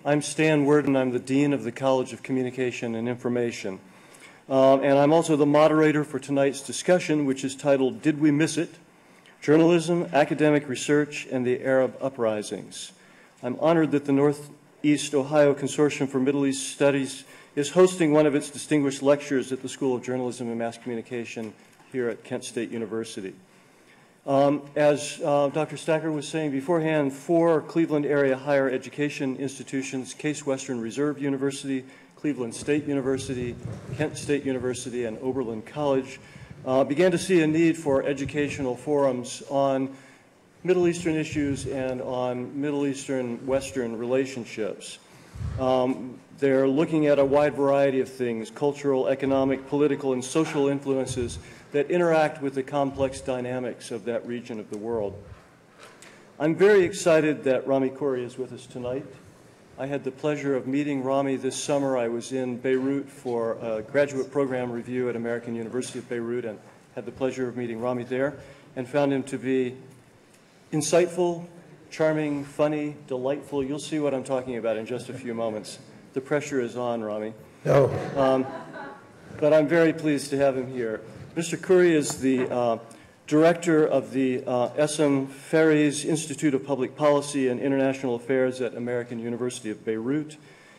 I'm Stan Worden. I'm the Dean of the College of Communication and Information. And I'm also the moderator for tonight's discussion, which is titled, Did We Miss It? Journalism, Academic Research, and the Arab Uprisings. I'm honored that the Northeast Ohio Consortium for Middle East Studies is hosting one of its distinguished lectures at the School of Journalism and Mass Communication here at Kent State University. As Dr. Stacker was saying beforehand, 4 Cleveland area higher education institutions, Case Western Reserve University, Cleveland State University, Kent State University, and Oberlin College, began to see a need for educational forums on Middle Eastern issues and on Middle Eastern-Western relationships. They're looking at a wide variety of things, cultural, economic, political, and social influences that interact with the complex dynamics of that region of the world. I'm very excited that Rami Khoury is with us tonight. I had the pleasure of meeting Rami this summer. I was in Beirut for a graduate program review at American University of Beirut and had the pleasure of meeting Rami there and found him to be insightful, charming, funny, delightful. You'll see what I'm talking about in just a few moments. The pressure is on, Rami. Oh. But I'm very pleased to have him here. Mr. Khoury is the director of the Essam Fares Institute of Public Policy and International Affairs at American University of Beirut.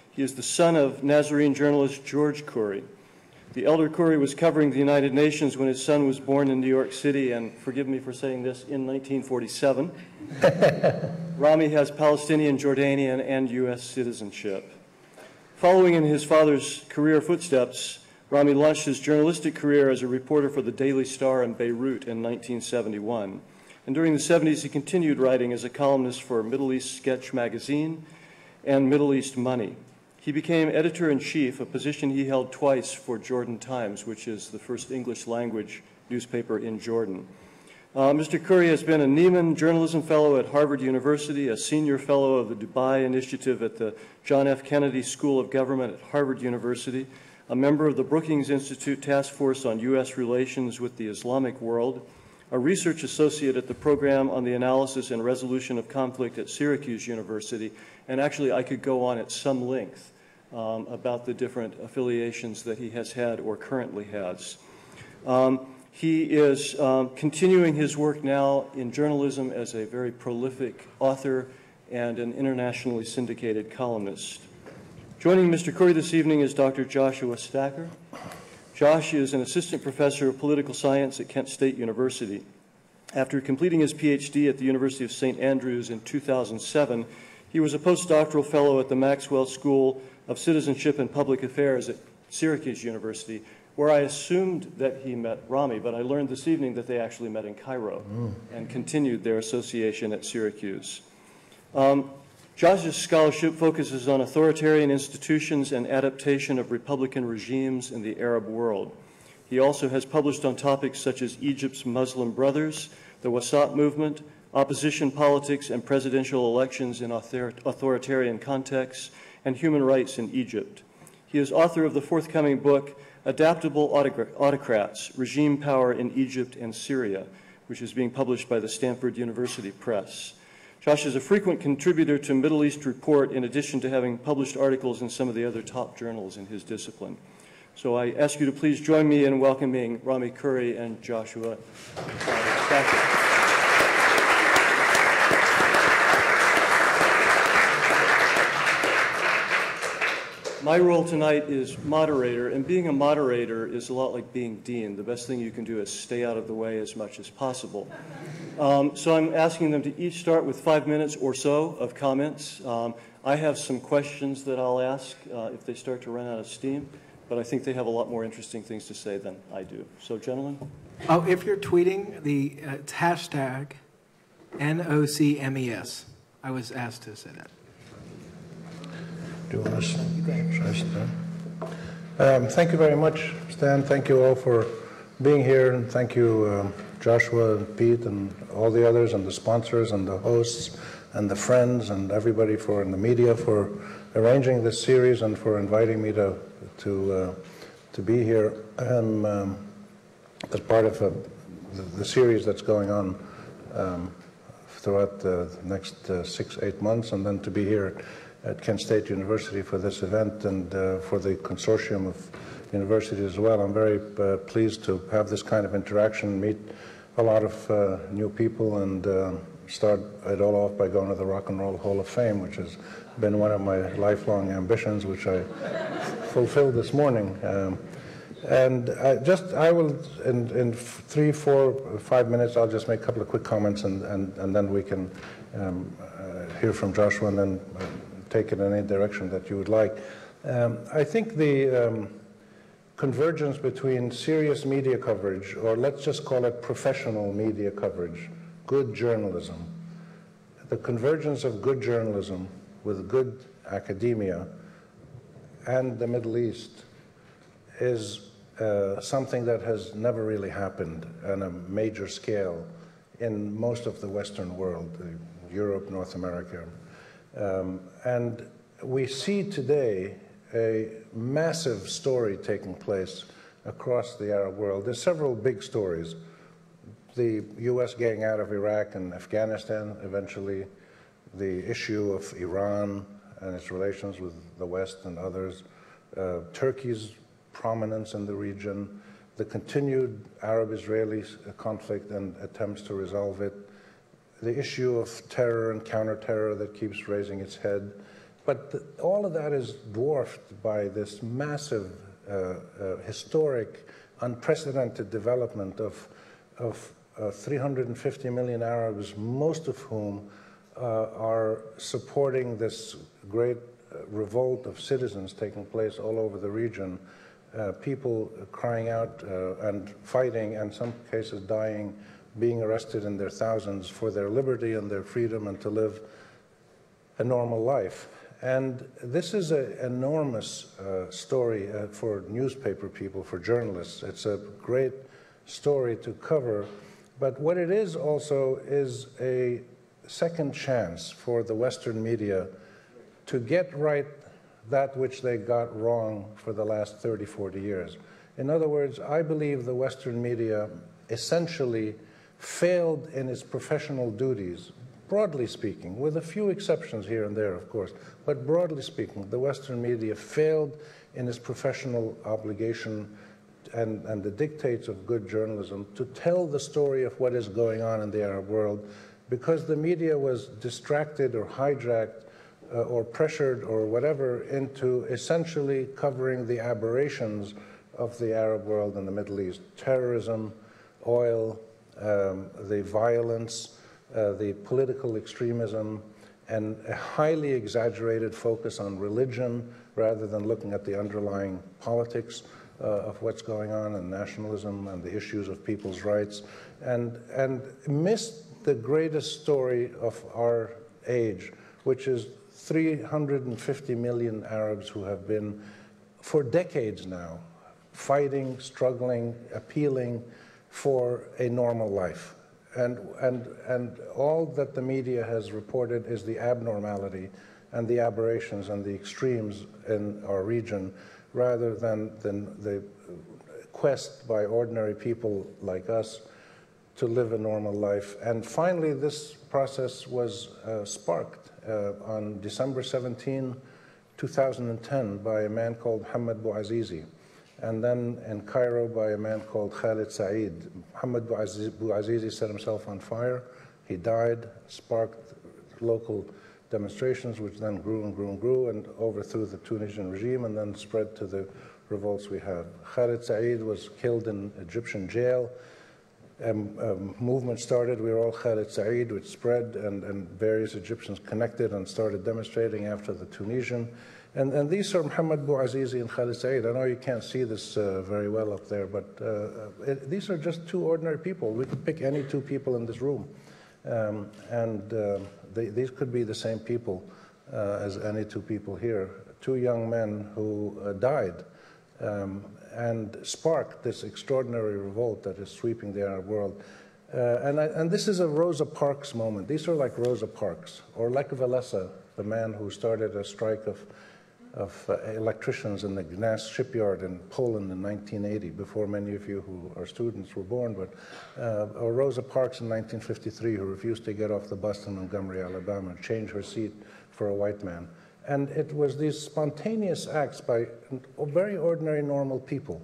He is the son of Nazarene journalist George Khoury. The elder Khoury was covering the United Nations when his son was born in New York City, and forgive me for saying this, in 1947. Rami has Palestinian, Jordanian, and U.S. citizenship. Following in his father's career footsteps, Rami launched his journalistic career as a reporter for the Daily Star in Beirut in 1971. And during the 70s, he continued writing as a columnist for Middle East Sketch magazine and Middle East Money. He became editor-in-chief, a position he held twice for Jordan Times, which is the first English-language newspaper in Jordan. Mr. Khoury has been a Nieman Journalism Fellow at Harvard University, a Senior Fellow of the Dubai Initiative at the John F. Kennedy School of Government at Harvard University, a member of the Brookings Institute Task Force on U.S. Relations with the Islamic World, a research associate at the Program on the Analysis and Resolution of Conflict at Syracuse University, and actually I could go on at some length about the different affiliations that he has had or currently has. He is continuing his work now in journalism as a very prolific author and an internationally syndicated columnist. Joining Mr. Khoury this evening is Dr. Joshua Stacker. Josh is an assistant professor of political science at Kent State University. After completing his PhD at the University of St. Andrews in 2007, he was a postdoctoral fellow at the Maxwell School of Citizenship and Public Affairs at Syracuse University, where I assumed that he met Rami, but I learned this evening that they actually met in Cairo and continued their association at Syracuse. Josh's scholarship focuses on authoritarian institutions and adaptation of republican regimes in the Arab world. He also has published on topics such as Egypt's Muslim Brothers, the Wasat movement, opposition politics and presidential elections in authoritarian contexts, and human rights in Egypt. He is author of the forthcoming book, Adaptable Autocrats, Regime Power in Egypt and Syria, which is being published by the Stanford University Press. Josh is a frequent contributor to Middle East Report, in addition to having published articles in some of the other top journals in his discipline. So I ask you to please join me in welcoming Rami Khoury and Joshua Stacker. My role tonight is moderator, and being a moderator is a lot like being dean. The best thing you can do is stay out of the way as much as possible. So I'm asking them to each start with 5 minutes or so of comments. I have some questions that I'll ask if they start to run out of steam, but I think they have a lot more interesting things to say than I do. So, gentlemen? Oh, if you're tweeting, it's hashtag NOCMES. I was asked to say that. Do you want to thank you very much, Stan. Thank you all for being here, and thank you, Joshua and Pete and all the others and the sponsors and the hosts and the friends and everybody in the media for arranging this series and for inviting me to be here as part of the series that's going on throughout the next 6-8 months, and then to be here at Kent State University for this event and for the consortium of universities as well. I'm very pleased to have this kind of interaction, meet a lot of new people, and start it all off by going to the Rock and Roll Hall of Fame, which has been one of my lifelong ambitions, which I fulfilled this morning. And I will, in 3, 4, 5 minutes, I'll just make a couple of quick comments, and then we can hear from Joshua and then take it in any direction that you would like. I think the convergence between serious media coverage, or let's just call it professional media coverage, good journalism, the convergence of good journalism with good academia and the Middle East is something that has never really happened on a major scale in most of the Western world, Europe, North America. And we see today a massive story taking place across the Arab world. There's several big stories. The US getting out of Iraq and Afghanistan eventually, the issue of Iran and its relations with the West and others, Turkey's prominence in the region, the continued Arab-Israeli conflict and attempts to resolve it, the issue of terror and counter-terror that keeps raising its head. But all of that is dwarfed by this massive, historic, unprecedented development of 350 million Arabs, most of whom are supporting this great revolt of citizens taking place all over the region, people crying out and fighting, and in some cases dying, being arrested in their thousands for their liberty and their freedom and to live a normal life. And this is an enormous story for newspaper people, for journalists. It's a great story to cover. But what it is also is a second chance for the Western media to get right that which they got wrong for the last 30, 40 years. In other words, I believe the Western media essentially failed in its professional duties, broadly speaking, with a few exceptions here and there, of course, but broadly speaking, the Western media failed in its professional obligation and the dictates of good journalism to tell the story of what is going on in the Arab world, because the media was distracted or hijacked or pressured or whatever into essentially covering the aberrations of the Arab world and the Middle East: terrorism, oil, the violence, the political extremism, and a highly exaggerated focus on religion rather than looking at the underlying politics of what's going on, and nationalism and the issues of people's rights, and missed the greatest story of our age, which is 350 million Arabs who have been, for decades now, fighting, struggling, appealing for a normal life. And all that the media has reported is the abnormality and the aberrations and the extremes in our region, rather than the quest by ordinary people like us to live a normal life. And finally, this process was sparked on December 17, 2010, by a man called Mohammed Bouazizi, and then in Cairo by a man called Khalid Said. Mohammed Bouazizi set himself on fire. He died, sparked local demonstrations, which then grew and grew and grew and overthrew the Tunisian regime and then spread to the revolts we have. Khalid Said was killed in Egyptian jail. A movement started, we were all Khalid Said, which spread, and various Egyptians connected and started demonstrating after the Tunisian. And these are Mohammed Bouazizi and Khalid Said. I know you can't see this very well up there, but these are just two ordinary people. We could pick any two people in this room. These could be the same people as any two people here. Two young men who died and sparked this extraordinary revolt that is sweeping the Arab world. And this is a Rosa Parks moment. These are like Rosa Parks, or Lech Walesa, the man who started a strike of electricians in the Gdańsk shipyard in Poland in 1980, before many of you who are students were born, but or Rosa Parks in 1953, who refused to get off the bus in Montgomery, Alabama, and change her seat for a white man. And it was these spontaneous acts by very ordinary, normal people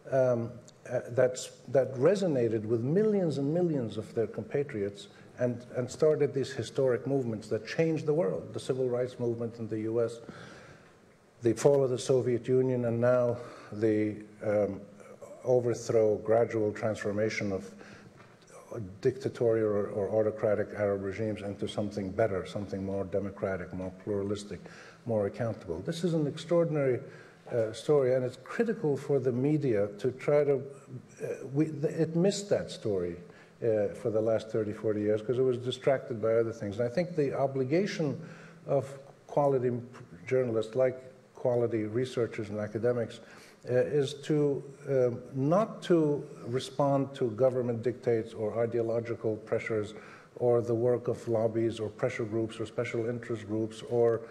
that resonated with millions and millions of their compatriots and started these historic movements that changed the world. The civil rights movement in the US, the fall of the Soviet Union, and now the overthrow, gradual transformation of dictatorial or autocratic Arab regimes into something better, something more democratic, more pluralistic, more accountable. This is an extraordinary story, and it's critical for the media to try to, it missed that story for the last 30, 40 years because it was distracted by other things. And I think the obligation of quality journalists, like quality researchers and academics, is to not to respond to government dictates or ideological pressures or the work of lobbies or pressure groups or special interest groups, or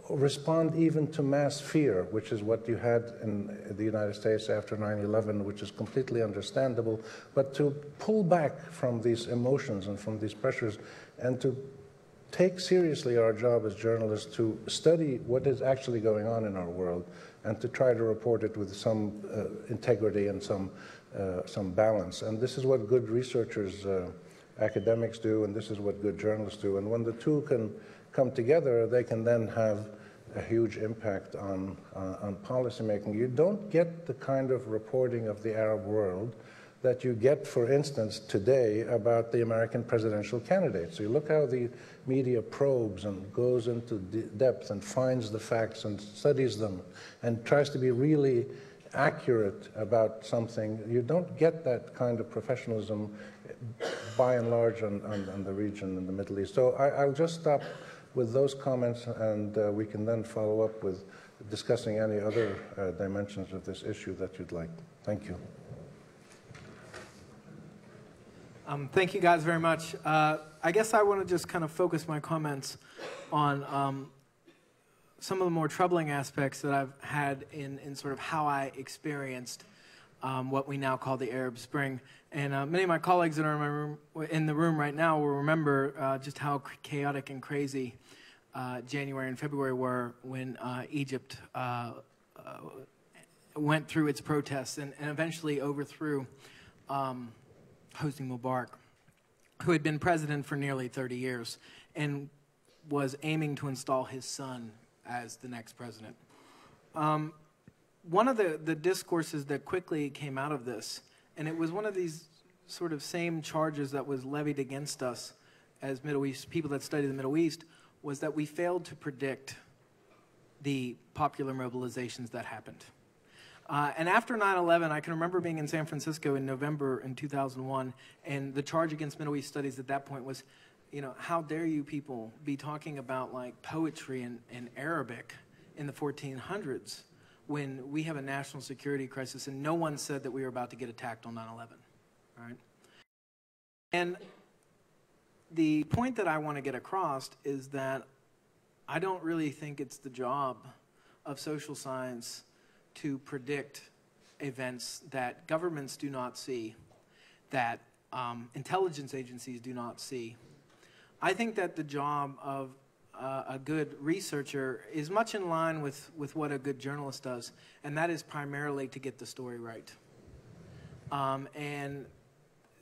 respond even to mass fear, which is what you had in the United States after 9/11, which is completely understandable, but to pull back from these emotions and from these pressures and to take seriously our job as journalists to study what is actually going on in our world and to try to report it with some integrity and some balance. And this is what good researchers, academics do, and this is what good journalists do. And when the two can come together, they can then have a huge impact on policymaking. You don't get the kind of reporting of the Arab world that you get, for instance, today about the American presidential candidates. So you look how the media probes and goes into depth and finds the facts and studies them and tries to be really accurate about something. You don't get that kind of professionalism by and large on the region in the Middle East. So I'll just stop with those comments, and we can then follow up with discussing any other dimensions of this issue that you'd like. Thank you. Thank you guys very much. I guess I want to just kind of focus my comments on some of the more troubling aspects that I've had in sort of how I experienced what we now call the Arab Spring. And many of my colleagues that are in the room right now will remember just how chaotic and crazy January and February were when Egypt went through its protests and eventually overthrew Hosni Mubarak, who had been president for nearly 30 years and was aiming to install his son as the next president. One of the discourses that quickly came out of this, and it was one of these sort of same charges that was levied against us as Middle East people that study the Middle East, was that we failed to predict the popular mobilizations that happened. And after 9/11, I can remember being in San Francisco in November in 2001, and the charge against Middle East studies at that point was, you know, how dare you people be talking about like poetry and Arabic in the 1400s when we have a national security crisis and no one said that we were about to get attacked on 9/11, right? And the point that I want to get across is that I don't really think it's the job of social science to predict events that governments do not see, that intelligence agencies do not see. I think that the job of a good researcher is much in line with what a good journalist does, and that is primarily to get the story right. And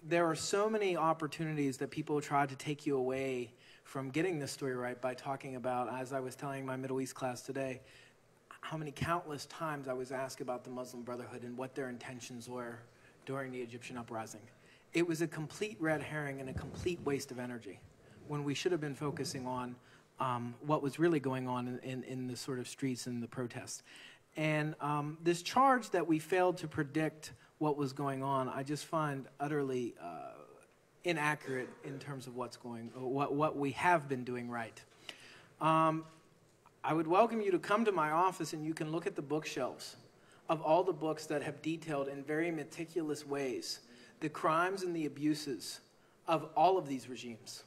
there are so many opportunities that people try to take you away from getting the story right by talking about, as I was telling my Middle East class today, how many countless times I was asked about the Muslim Brotherhood and what their intentions were during the Egyptian uprising. It was a complete red herring and a complete waste of energy when we should have been focusing on what was really going on in the sort of streets and the protests. And this charge that we failed to predict what was going on, I just find utterly inaccurate in terms of what we have been doing right. I would welcome you to come to my office and you can look at the bookshelves of all the books that have detailed in very meticulous ways the crimes and the abuses of all of these regimes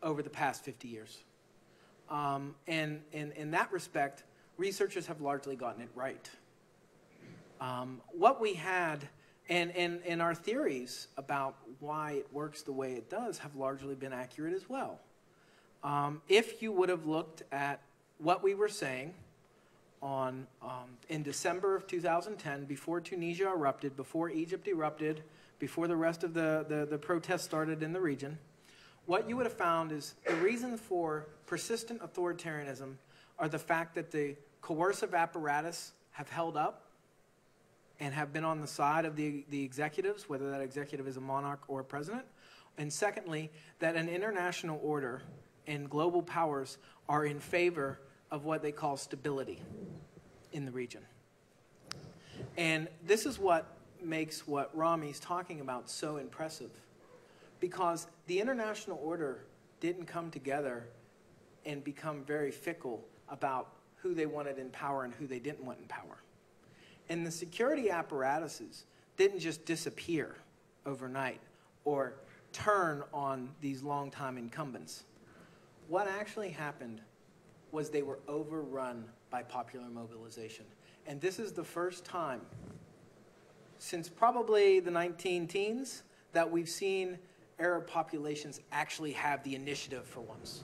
over the past 50 years. And in that respect, researchers have largely gotten it right. What we had, and our theories about why it works the way it does have largely been accurate as well. If you would have looked at what we were saying on in December of 2010, before Tunisia erupted, before Egypt erupted, before the rest of the protests started in the region, what you would have found is the reason for persistent authoritarianism are the fact that the coercive apparatus have held up and have been on the side of the executives, whether that executive is a monarch or a president. And secondly, that an international order and global powers are in favor of what they call stability in the region. And this is what makes what Rami's talking about so impressive, because the international order didn't come together and become very fickle about who they wanted in power and who they didn't want in power. And the security apparatuses didn't just disappear overnight or turn on these longtime incumbents. What actually happened was they were overrun by popular mobilization. And this is the first time since probably the 19-teens that we've seen Arab populations actually have the initiative for once,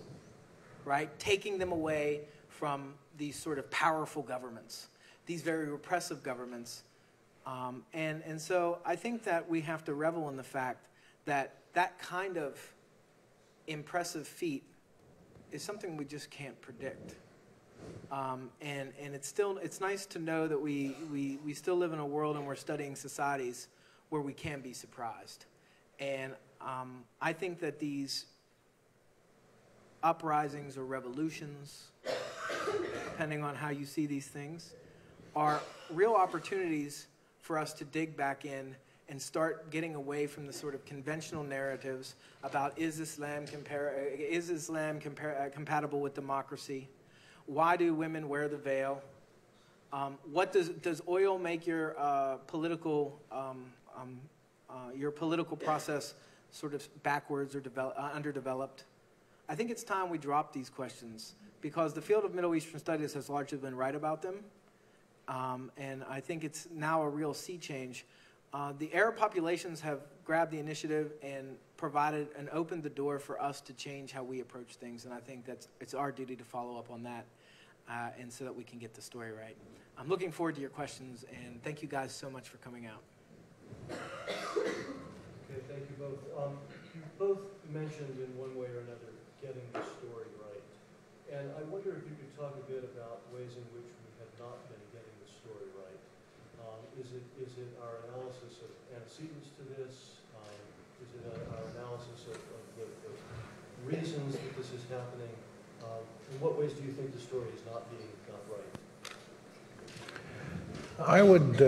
right? Taking them away from these sort of powerful governments, these very repressive governments. And so I think that we have to revel in the fact that that kind of impressive feat is something we just can't predict. And it's nice to know that we still live in a world and we're studying societies where we can be surprised. And I think that these uprisings or revolutions, depending on how you see these things, are real opportunities for us to dig back in and start getting away from the sort of conventional narratives about is Islam compatible with democracy? Why do women wear the veil? What does oil make your political process sort of backwards or underdeveloped? I think it's time we drop these questions, because the field of Middle Eastern studies has largely been right about them. And I think it's now a real sea change. The Arab populations have grabbed the initiative and provided and opened the door for us to change how we approach things. And I think it's our duty to follow up on that, and so that we can get the story right. I'm looking forward to your questions, and thank you guys so much for coming out. Okay, thank you both. You both mentioned in one way or another getting the story right. And I wonder if you could talk a bit about ways in which we have not been getting the story right. Is it our analysis of antecedents to this? Is it our analysis of the reasons that this is happening? In what ways do you think the story is not being got right? I would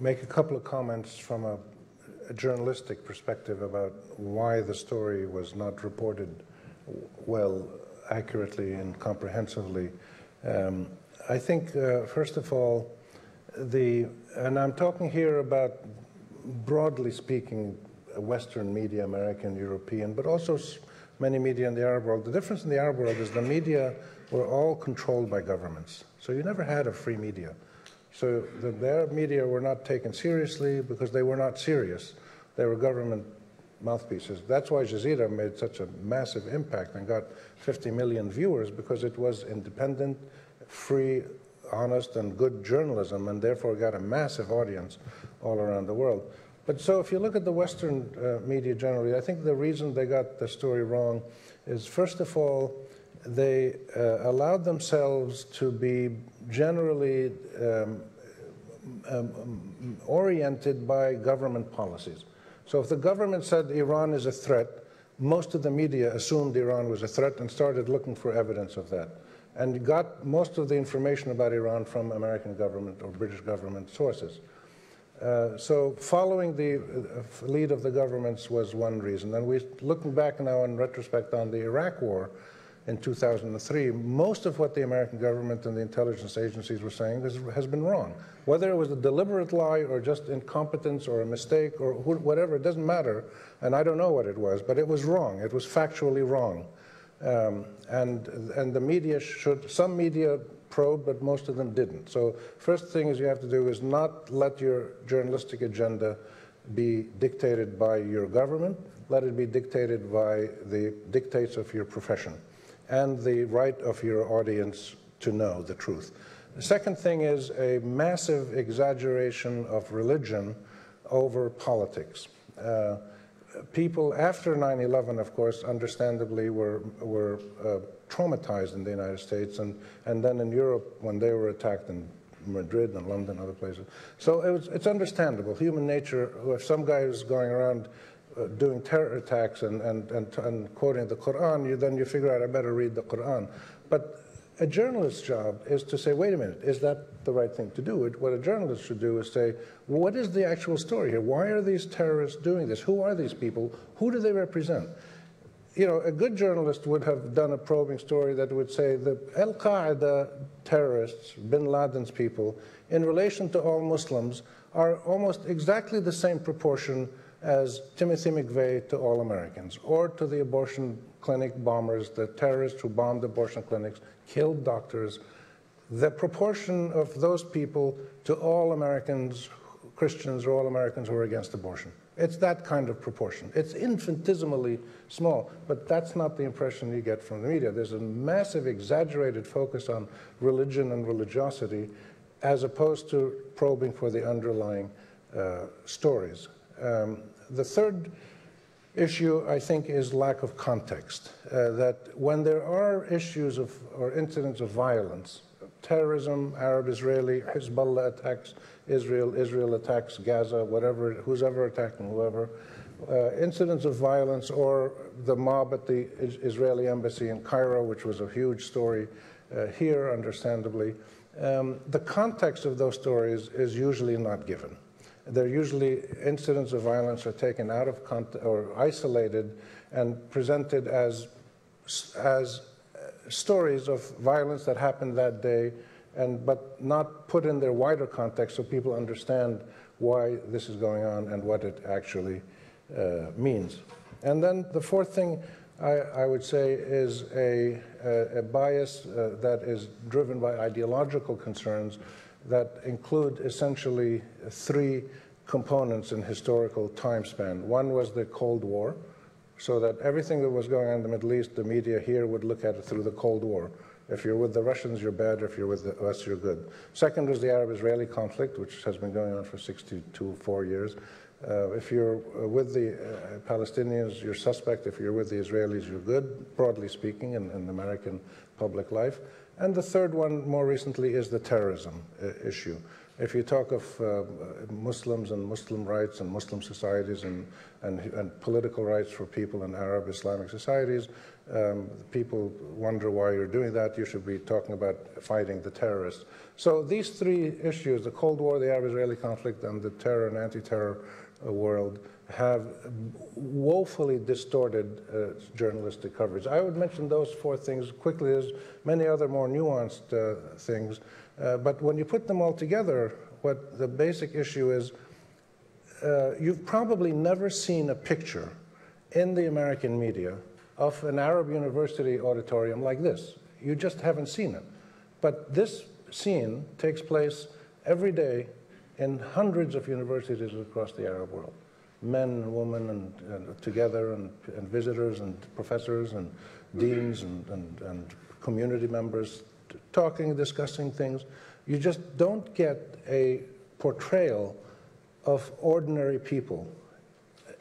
make a couple of comments from a journalistic perspective about why the story was not reported well, accurately, and comprehensively. I think, first of all, and I'm talking here about, broadly speaking, Western media, American, European, but also many media in the Arab world. The difference in the Arab world is the media were all controlled by governments. So you never had a free media. So the Arab media were not taken seriously because they were not serious. They were government mouthpieces. That's why Jazeera made such a massive impact and got 50 million viewers, because it was independent, free, honest, and good journalism, and therefore got a massive audience all around the world. But so if you look at the Western media generally, I think the reason they got the story wrong is, first of all, they allowed themselves to be generally oriented by government policies. So if the government said Iran is a threat, most of the media assumed Iran was a threat and started looking for evidence of that, and got most of the information about Iran from American government or British government sources. So following the lead of the governments was one reason. And looking back now in retrospect on the Iraq war in 2003, most of what the American government and the intelligence agencies were saying has been wrong. Whether it was a deliberate lie or just incompetence or a mistake or whatever, it doesn't matter. And I don't know what it was, but it was wrong. It was factually wrong. And the media some media probed, but most of them didn't. So first thing is you have to do is not let your journalistic agenda be dictated by your government. Let it be dictated by the dictates of your profession. and the right of your audience to know the truth. The second thing is a massive exaggeration of religion over politics. People after 9/11, of course, understandably were traumatized in the United States and then in Europe when they were attacked in Madrid and London and other places. So it's understandable. Human nature, if some guy is going around doing terror attacks and quoting the Quran, then you figure out, I better read the Quran. But a journalist's job is to say, wait a minute, is that the right thing to do? What a journalist should do is say, what is the actual story here? Why are these terrorists doing this? Who are these people? Who do they represent? You know, a good journalist would have done a probing story that would say the Al-Qaeda terrorists, bin Laden's people, in relation to all Muslims, are almost exactly the same proportion as Timothy McVeigh to all Americans, or to the abortion clinic bombers, the terrorists who bombed abortion clinics, killed doctors. The proportion of those people to all Americans, Christians, or all Americans who are against abortion. It's that kind of proportion. It's infinitesimally small, but that's not the impression you get from the media. There's a massive, exaggerated focus on religion and religiosity as opposed to probing for the underlying stories. The third issue, I think, is lack of context. That when there are issues of, or incidents of violence, terrorism, Arab-Israeli, Hezbollah attacks Israel, Israel attacks Gaza, whatever, who's ever attacking whoever, incidents of violence, or the mob at the Israeli embassy in Cairo, which was a huge story here, understandably, the context of those stories is usually not given. They're usually, incidents of violence are taken out of context or isolated and presented as stories of violence that happened that day, but not put in their wider context so people understand why this is going on and what it actually means. And then the fourth thing I would say is a bias that is driven by ideological concerns that include essentially three components in historical time span. One was the Cold War, so that everything that was going on in the Middle East, the media here would look at it through the Cold War. If you're with the Russians, you're bad. If you're with us, you're good. Second was the Arab-Israeli conflict, which has been going on for 64 years. If you're with the Palestinians, you're suspect. If you're with the Israelis, you're good, broadly speaking, in American public life. And the third one, more recently, is the terrorism issue. If you talk of Muslims and Muslim rights and Muslim societies and political rights for people in Arab Islamic societies, people wonder why you're doing that. You should be talking about fighting the terrorists. So these three issues, the Cold War, the Arab-Israeli conflict, and the terror and anti-terror world, have woefully distorted journalistic coverage. I would mention those four things quickly. There's many other more nuanced things, but when you put them all together, what the basic issue is, you've probably never seen a picture in the American media of an Arab university auditorium like this. You just haven't seen it. But this scene takes place every day in hundreds of universities across the Arab world. Men and women and together, and visitors and professors and deans and community members talking, discussing things. You just don't get a portrayal of ordinary people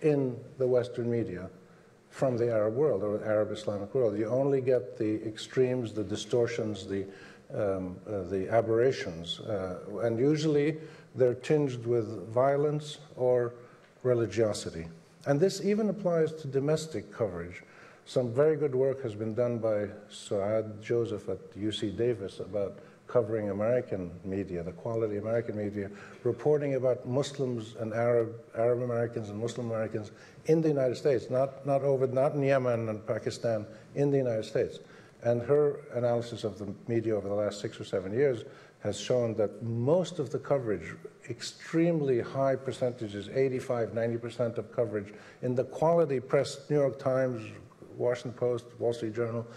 in the Western media from the Arab world or Arab Islamic world. You only get the extremes, the distortions, the aberrations, and usually they're tinged with violence or religiosity. And this even applies to domestic coverage. Some very good work has been done by Suad Joseph at UC Davis about covering American media, the quality of American media, reporting about Muslims and Arab Americans and Muslim Americans in the United States, not in Yemen and Pakistan, in the United States. And her analysis of the media over the last 6 or 7 years has shown that most of the coverage, extremely high percentages, 85, 90% of coverage in the quality press, New York Times, Washington Post, Wall Street Journal,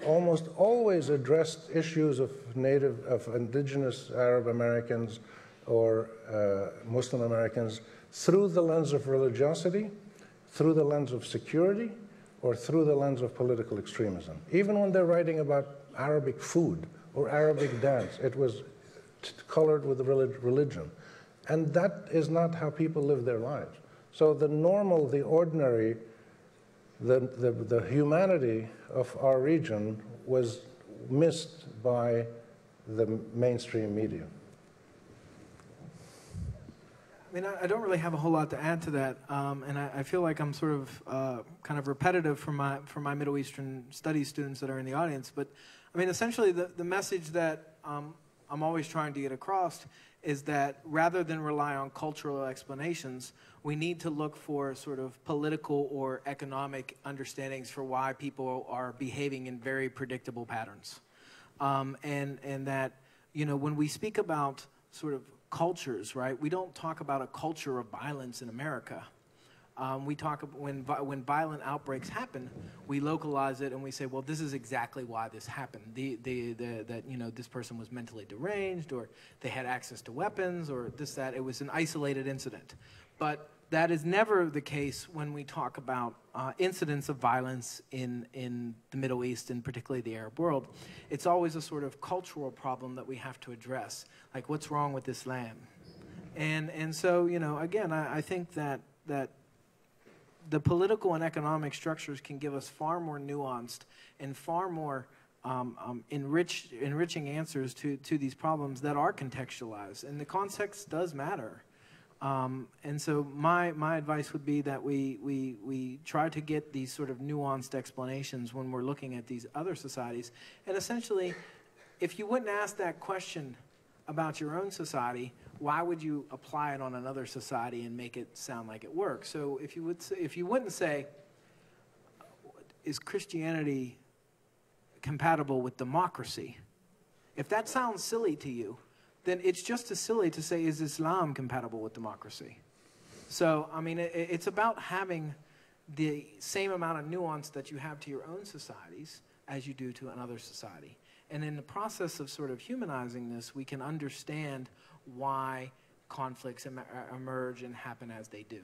almost always addressed issues of indigenous Arab Americans or Muslim Americans through the lens of religiosity, through the lens of security, or through the lens of political extremism. Even when they're writing about Arabic food or Arabic dance, it was colored with religion. And that is not how people live their lives. So the normal, the ordinary, the humanity of our region was missed by the mainstream media. I mean, I don't really have a whole lot to add to that, and I feel like I'm sort of kind of repetitive for my Middle Eastern studies students that are in the audience. But I mean, essentially, the message that I'm always trying to get across is that rather than rely on cultural explanations, we need to look for sort of political or economic understandings for why people are behaving in very predictable patterns, and that, you know, when we speak about sort of cultures, right? We don't talk about a culture of violence in America. We talk when violent outbreaks happen, we localize it and we say, well, this is exactly why this happened. That, you know, this person was mentally deranged, or they had access to weapons, or this, that. It was an isolated incident. But that is never the case when we talk about incidents of violence in the Middle East, and particularly the Arab world. It's always a sort of cultural problem that we have to address, like what's wrong with Islam. And so, you know, again, I think that the political and economic structures can give us far more nuanced and far more enriching answers to these problems that are contextualized. And the context does matter. And so my advice would be that we try to get these sort of nuanced explanations when we're looking at these other societies. And essentially, if you wouldn't ask that question about your own society, why would you apply it on another society and make it sound like it works? So if you wouldn't say, is Christianity compatible with democracy? If that sounds silly to you, then it's just as silly to say, is Islam compatible with democracy? So, I mean, it's about having the same amount of nuance that you have to your own societies as you do to another society. And in the process of sort of humanizing this, we can understand why conflicts emerge and happen as they do.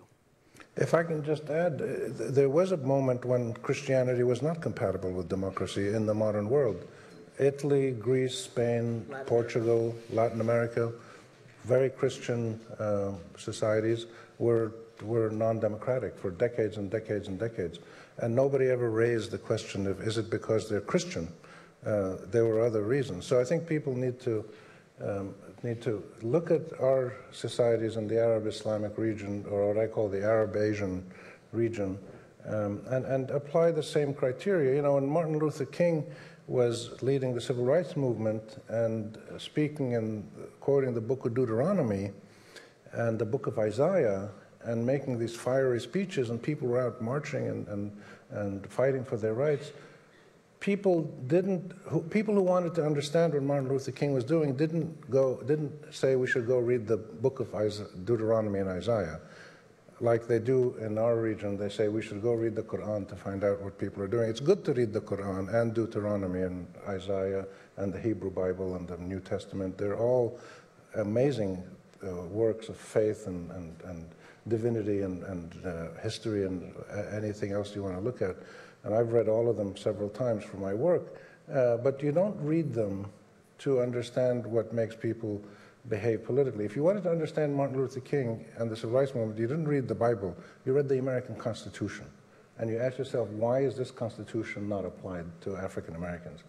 If I can just add, there was a moment when Christianity was not compatible with democracy in the modern world. Italy, Greece, Spain, Portugal, Latin America, very Christian societies were non-democratic for decades and decades and decades. And nobody ever raised the question of, is it because they're Christian? There were other reasons. So I think people need to look at our societies in the Arab-Islamic region, or what I call the Arab-Asian region, and apply the same criteria. You know, when Martin Luther King was leading the civil rights movement and speaking and quoting the book of Deuteronomy and the book of Isaiah and making these fiery speeches, and people were out marching and fighting for their rights, people who wanted to understand what Martin Luther King was doing didn't say we should go read the book of Deuteronomy and Isaiah. Like they do in our region, they say we should go read the Quran to find out what people are doing. It's good to read the Quran and Deuteronomy and Isaiah and the Hebrew Bible and the New Testament. They're all amazing works of faith and divinity and history and anything else you want to look at. And I've read all of them several times for my work. But you don't read them to understand what makes people behave politically. If you wanted to understand Martin Luther King and the civil rights movement, you didn't read the Bible, you read the American Constitution. And you ask yourself, why is this Constitution not applied to African Americans?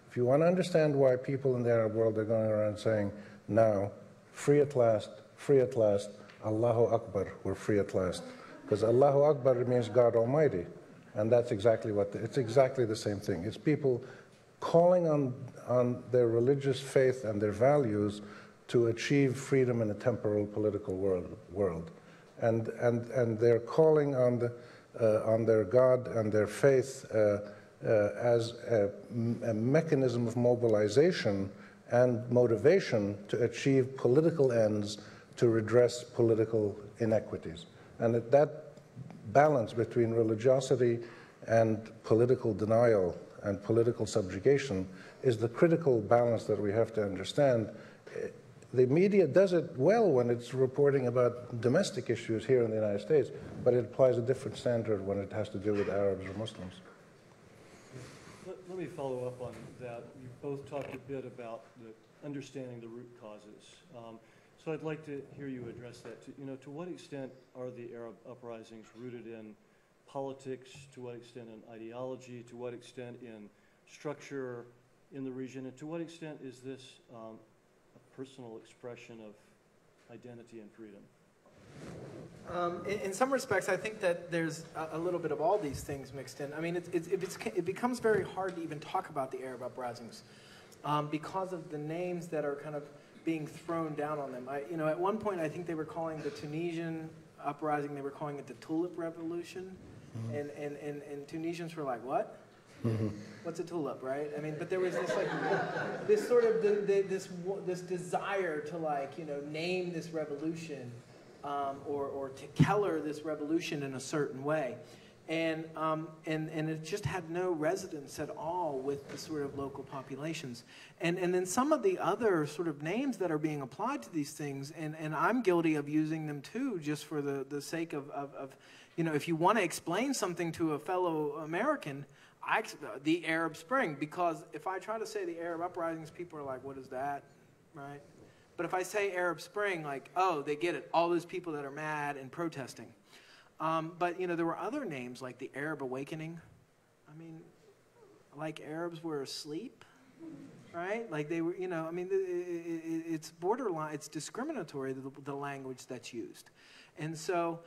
If you want to understand why people in the Arab world are going around saying, now, free at last, Allahu Akbar, we're free at last. Because Allahu Akbar means God Almighty. And that's exactly it's exactly the same thing. It's people calling on their religious faith and their values to achieve freedom in a temporal political world. And they're calling on their God and their faith as a mechanism of mobilization and motivation to achieve political ends, to redress political inequities. And that balance between religiosity and political denial and political subjugation is the critical balance that we have to understand the media does it well when it's reporting about domestic issues here in the United States, but it applies a different standard when it has to do with Arabs or Muslims. Let me follow up on that. You both talked a bit about understanding the root causes. So I'd like to hear you address that. To what extent are the Arab uprisings rooted in politics? To what extent in ideology? To what extent in structure in the region? And to what extent is this a personal expression of identity and freedom? In some respects, I think that there's a little bit of all these things mixed in. I mean, it becomes very hard to even talk about the Arab uprisings because of the names that are kind of being thrown down on them. At one point, I think they were calling the Tunisian uprising, they were calling it the Tulip Revolution, and Tunisians were like, what? What's a tulip, right? I mean, but there was this this sort of this desire to name this revolution, or to color this revolution in a certain way, and it just had no resonance at all with the sort of local populations, and then some of the other sort of names that are being applied to these things, and I'm guilty of using them too, just for the sake of if you want to explain something to a fellow American. The Arab Spring, because if I try to say the Arab uprisings, people are like, what is that, right? But if I say Arab Spring, like, oh, they get it, all those people that are mad and protesting. But, there were other names like the Arab Awakening. I mean, like Arabs were asleep, right? Like they were, it's borderline, it's discriminatory, the language that's used. And so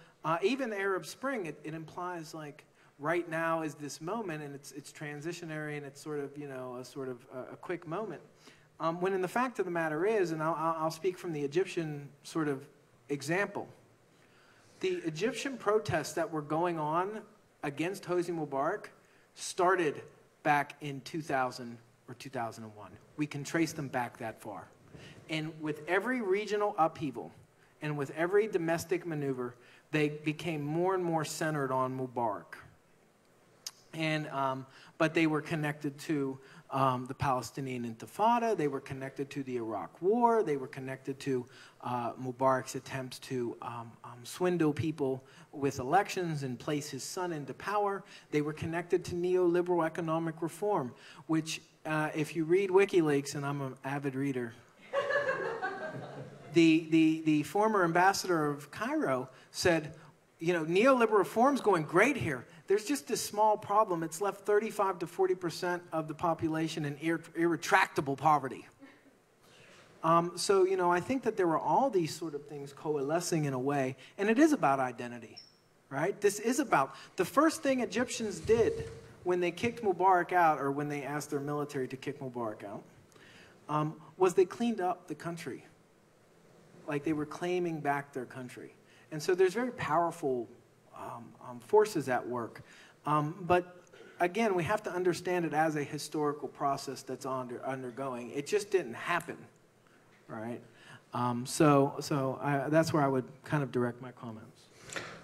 even Arab Spring, it implies like, right now is this moment, and it's transitionary, and it's sort of a quick moment. When in the fact of the matter is, and I'll speak from the Egyptian sort of example, the Egyptian protests that were going on against Hosni Mubarak started back in 2000 or 2001. We can trace them back that far. And with every regional upheaval and with every domestic maneuver, they became more and more centered on Mubarak. And, but they were connected to the Palestinian Intifada, they were connected to the Iraq War, they were connected to Mubarak's attempts to swindle people with elections and place his son into power. They were connected to neoliberal economic reform, which if you read WikiLeaks, and I'm an avid reader, the former ambassador of Cairo said, neoliberal reform's going great here. There's just this small problem. It's left 35 to 40% of the population in irretractable poverty. So, I think that there were all these sort of things coalescing in a way, and it is about identity, right? This is about, the first thing Egyptians did when they kicked Mubarak out, or when they asked their military to kick Mubarak out, was they cleaned up the country. Like they were claiming back their country. And so there's very powerful forces at work. But again, we have to understand it as a historical process that's undergoing. It just didn't happen, right? That's where I would kind of direct my comments.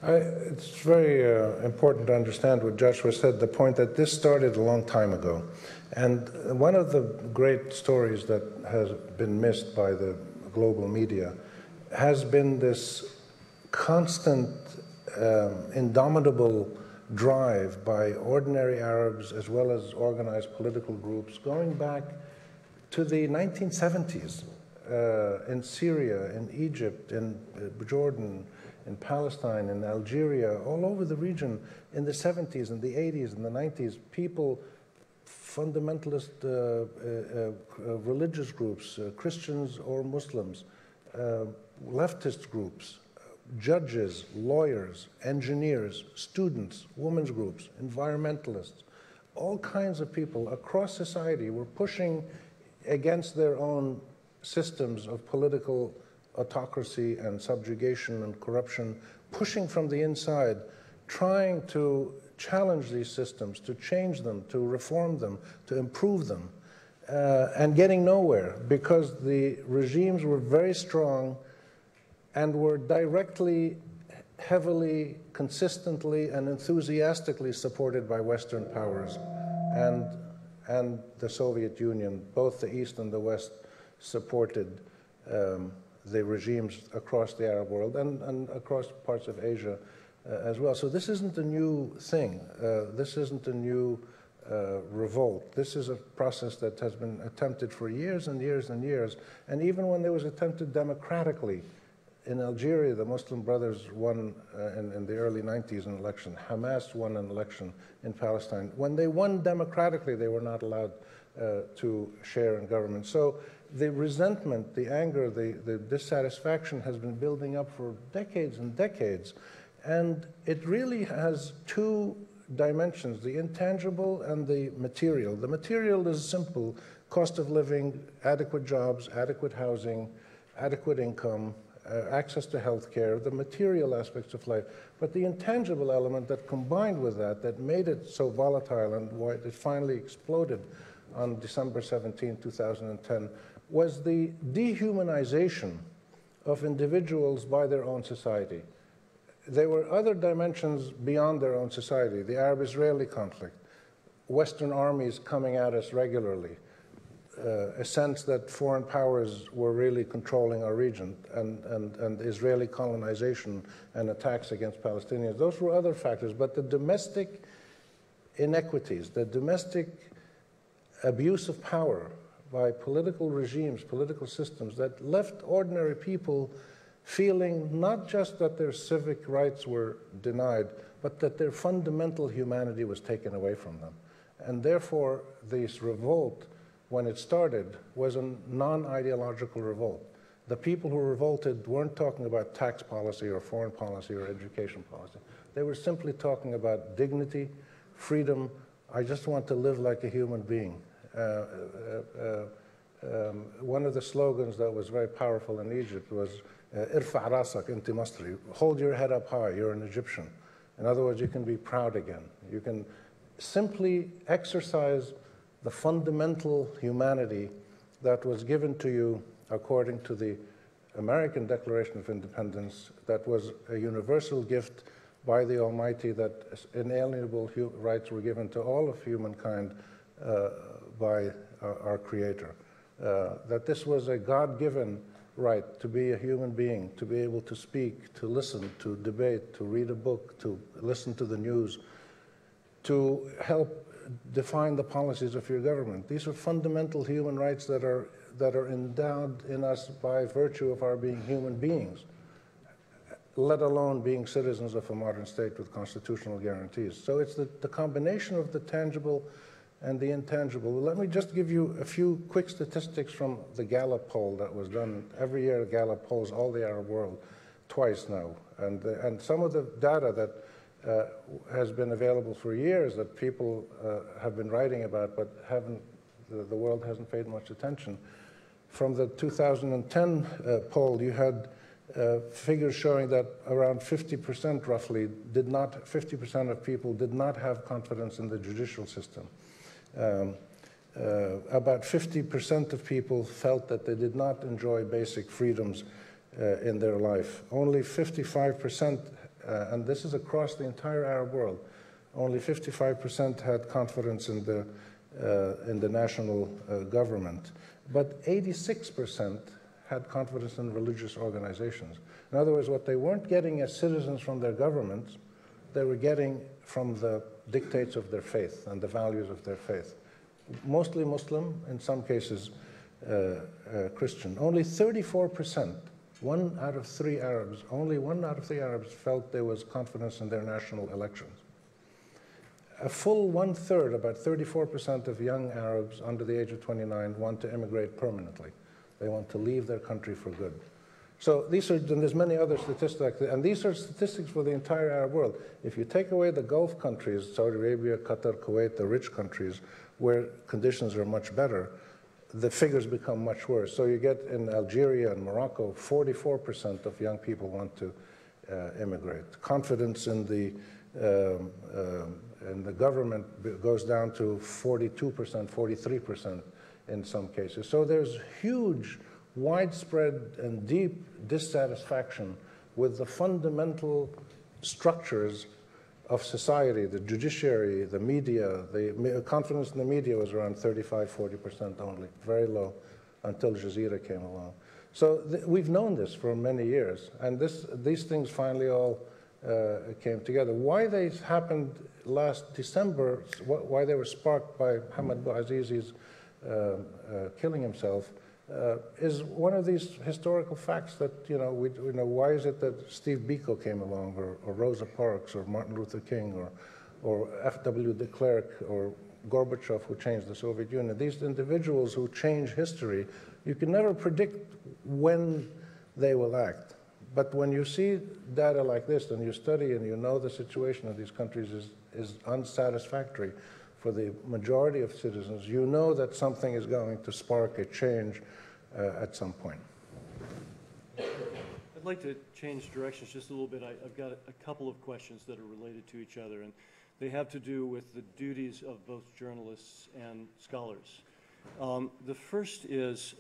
It's very important to understand what Joshua said, the point that this started a long time ago. And one of the great stories that has been missed by the global media has been this constant, indomitable drive by ordinary Arabs as well as organized political groups going back to the 1970s in Syria, in Egypt, in Jordan, in Palestine, in Algeria, all over the region in the 70s and the 80s and the 90s. People, fundamentalist religious groups, Christians or Muslims, leftist groups, judges, lawyers, engineers, students, women's groups, environmentalists, all kinds of people across society were pushing against their own systems of political autocracy and subjugation and corruption, pushing from the inside, trying to challenge these systems, to change them, to reform them, to improve them, and getting nowhere because the regimes were very strong and were directly, heavily, consistently, and enthusiastically supported by Western powers and the Soviet Union. Both the East and the West supported the regimes across the Arab world and across parts of Asia as well. So this isn't a new thing. This isn't a new revolt. This is a process that has been attempted for years and years and years. And even when it was attempted democratically, in Algeria, the Muslim Brothers won in the early 90s an election. Hamas won an election in Palestine. When they won democratically, they were not allowed to share in government. So the resentment, the anger, the dissatisfaction has been building up for decades and decades. And it really has two dimensions, the intangible and the material. The material is simple: cost of living, adequate jobs, adequate housing, adequate income, access to health care, the material aspects of life. But the intangible element that combined with that, that made it so volatile and why it finally exploded on December 17, 2010, was the dehumanization of individuals by their own society. There were other dimensions beyond their own society: the Arab-Israeli conflict, Western armies coming at us regularly, a sense that foreign powers were really controlling our region, and Israeli colonization and attacks against Palestinians. Those were other factors, but the domestic inequities, the domestic abuse of power by political regimes, political systems that left ordinary people feeling not just that their civic rights were denied, but that their fundamental humanity was taken away from them. And therefore, this revolt, when it started, was a non-ideological revolt. The people who revolted weren't talking about tax policy or foreign policy or education policy. They were simply talking about dignity, freedom. I just want to live like a human being. One of the slogans that was very powerful in Egypt was "Irfa' rasak inti Masri," hold your head up high, you're an Egyptian. In other words, you can be proud again. You can simply exercise the fundamental humanity that was given to you according to the American Declaration of Independence, that was a universal gift by the Almighty, that inalienable rights were given to all of humankind by our Creator. That this was a God-given right to be a human being, to be able to speak, to listen, to debate, to read a book, to listen to the news, to help define the policies of your government. These are fundamental human rights that are endowed in us by virtue of our being human beings, let alone being citizens of a modern state with constitutional guarantees. So it's the combination of the tangible and the intangible. Let me just give you a few quick statistics from the Gallup poll that was done. Every year, Gallup polls all the Arab world twice now. And some of the data that has been available for years that people have been writing about, but the world hasn't paid much attention. From the 2010 poll, you had figures showing that around 50% roughly 50% of people did not have confidence in the judicial system. About 50% of people felt that they did not enjoy basic freedoms in their life. Only 55%, and this is across the entire Arab world, only 55% had confidence in the national government. But 86% had confidence in religious organizations. In other words, what they weren't getting as citizens from their governments, they were getting from the dictates of their faith and the values of their faith. Mostly Muslim, in some cases Christian. Only 34%, only one out of three Arabs felt there was confidence in their national elections. A full one-third, about 34% of young Arabs under the age of 29 want to immigrate permanently. They want to leave their country for good. So these are, and there's many other statistics, and these are statistics for the entire Arab world. If you take away the Gulf countries, Saudi Arabia, Qatar, Kuwait, the rich countries, where conditions are much better, the figures become much worse. So you get in Algeria and Morocco, 44% of young people want to immigrate. Confidence in the government goes down to 42%, 43% in some cases. So there's huge, widespread and deep dissatisfaction with the fundamental structures of society, the judiciary, the media. The confidence in the media was around 35, 40% only, very low, until Jazeera came along. So we've known this for many years, and these things finally all came together. Why they happened last December, why they were sparked by Hamad Bouazizi's killing himself, is one of these historical facts that, you know, we know. Why is it that Steve Biko came along, or Rosa Parks, or Martin Luther King, or F.W. de Klerk, or Gorbachev, who changed the Soviet Union? These individuals who change history, you can never predict when they will act. But when you see data like this, and you study and you know the situation of these countries is unsatisfactory for the majority of citizens, you know that something is going to spark a change at some point. I'd like to change directions just a little bit. I've got a couple of questions that are related to each other, and they have to do with the duties of both journalists and scholars. The first is,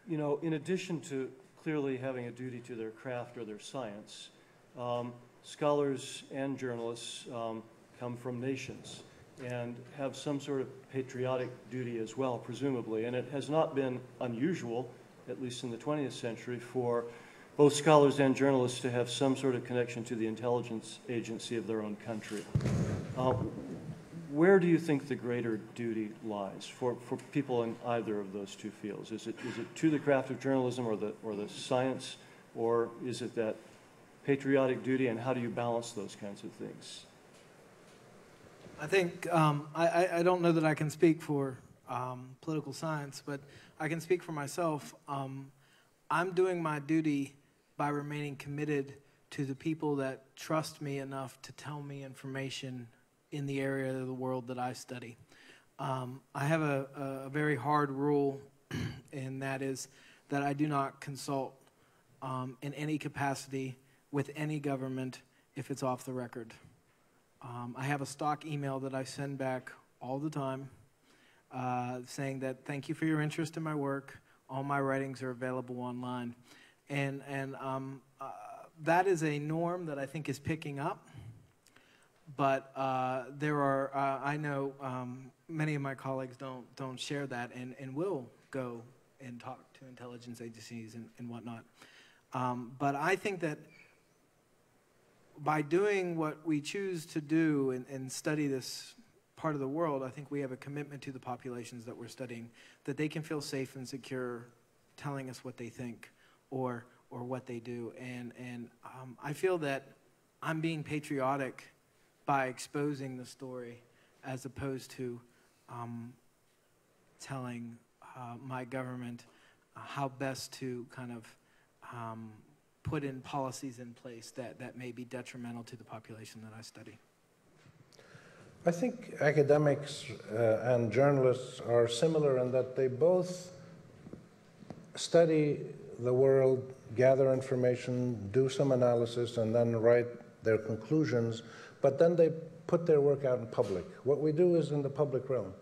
you know, in addition to clearly having a duty to their craft or their science, scholars and journalists come from nations and have some sort of patriotic duty as well, presumably. And it has not been unusual, at least in the 20th century, for both scholars and journalists to have some sort of connection to the intelligence agency of their own country. Where do you think the greater duty lies for people in either of those two fields? Is it to the craft of journalism or the science, or is it that patriotic duty, and how do you balance those kinds of things? I think, I don't know that I can speak for political science, but I can speak for myself. I'm doing my duty by remaining committed to the people that trust me enough to tell me information in the area of the world that I study. I have a very hard rule, and that is that I do not consult in any capacity with any government if it's off the record. I have a stock email that I send back all the time saying that thank you for your interest in my work. All my writings are available online. And that is a norm that I think is picking up. But there are, I know many of my colleagues don't share that and will go and talk to intelligence agencies and whatnot. But I think that by doing what we choose to do and study this part of the world, I think we have a commitment to the populations that we're studying, that they can feel safe and secure telling us what they think or what they do. And I feel that I'm being patriotic by exposing the story as opposed to telling my government how best to kind of put in policies in place that may be detrimental to the population that I study. I think academics and journalists are similar in that they both study the world, gather information, do some analysis, and then write their conclusions, but then they put their work out in public. What we do is in the public realm.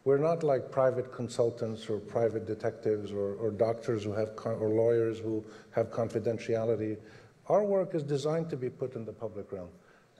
We're not like private consultants or private detectives or doctors who have, or lawyers who have confidentiality. Our work is designed to be put in the public realm.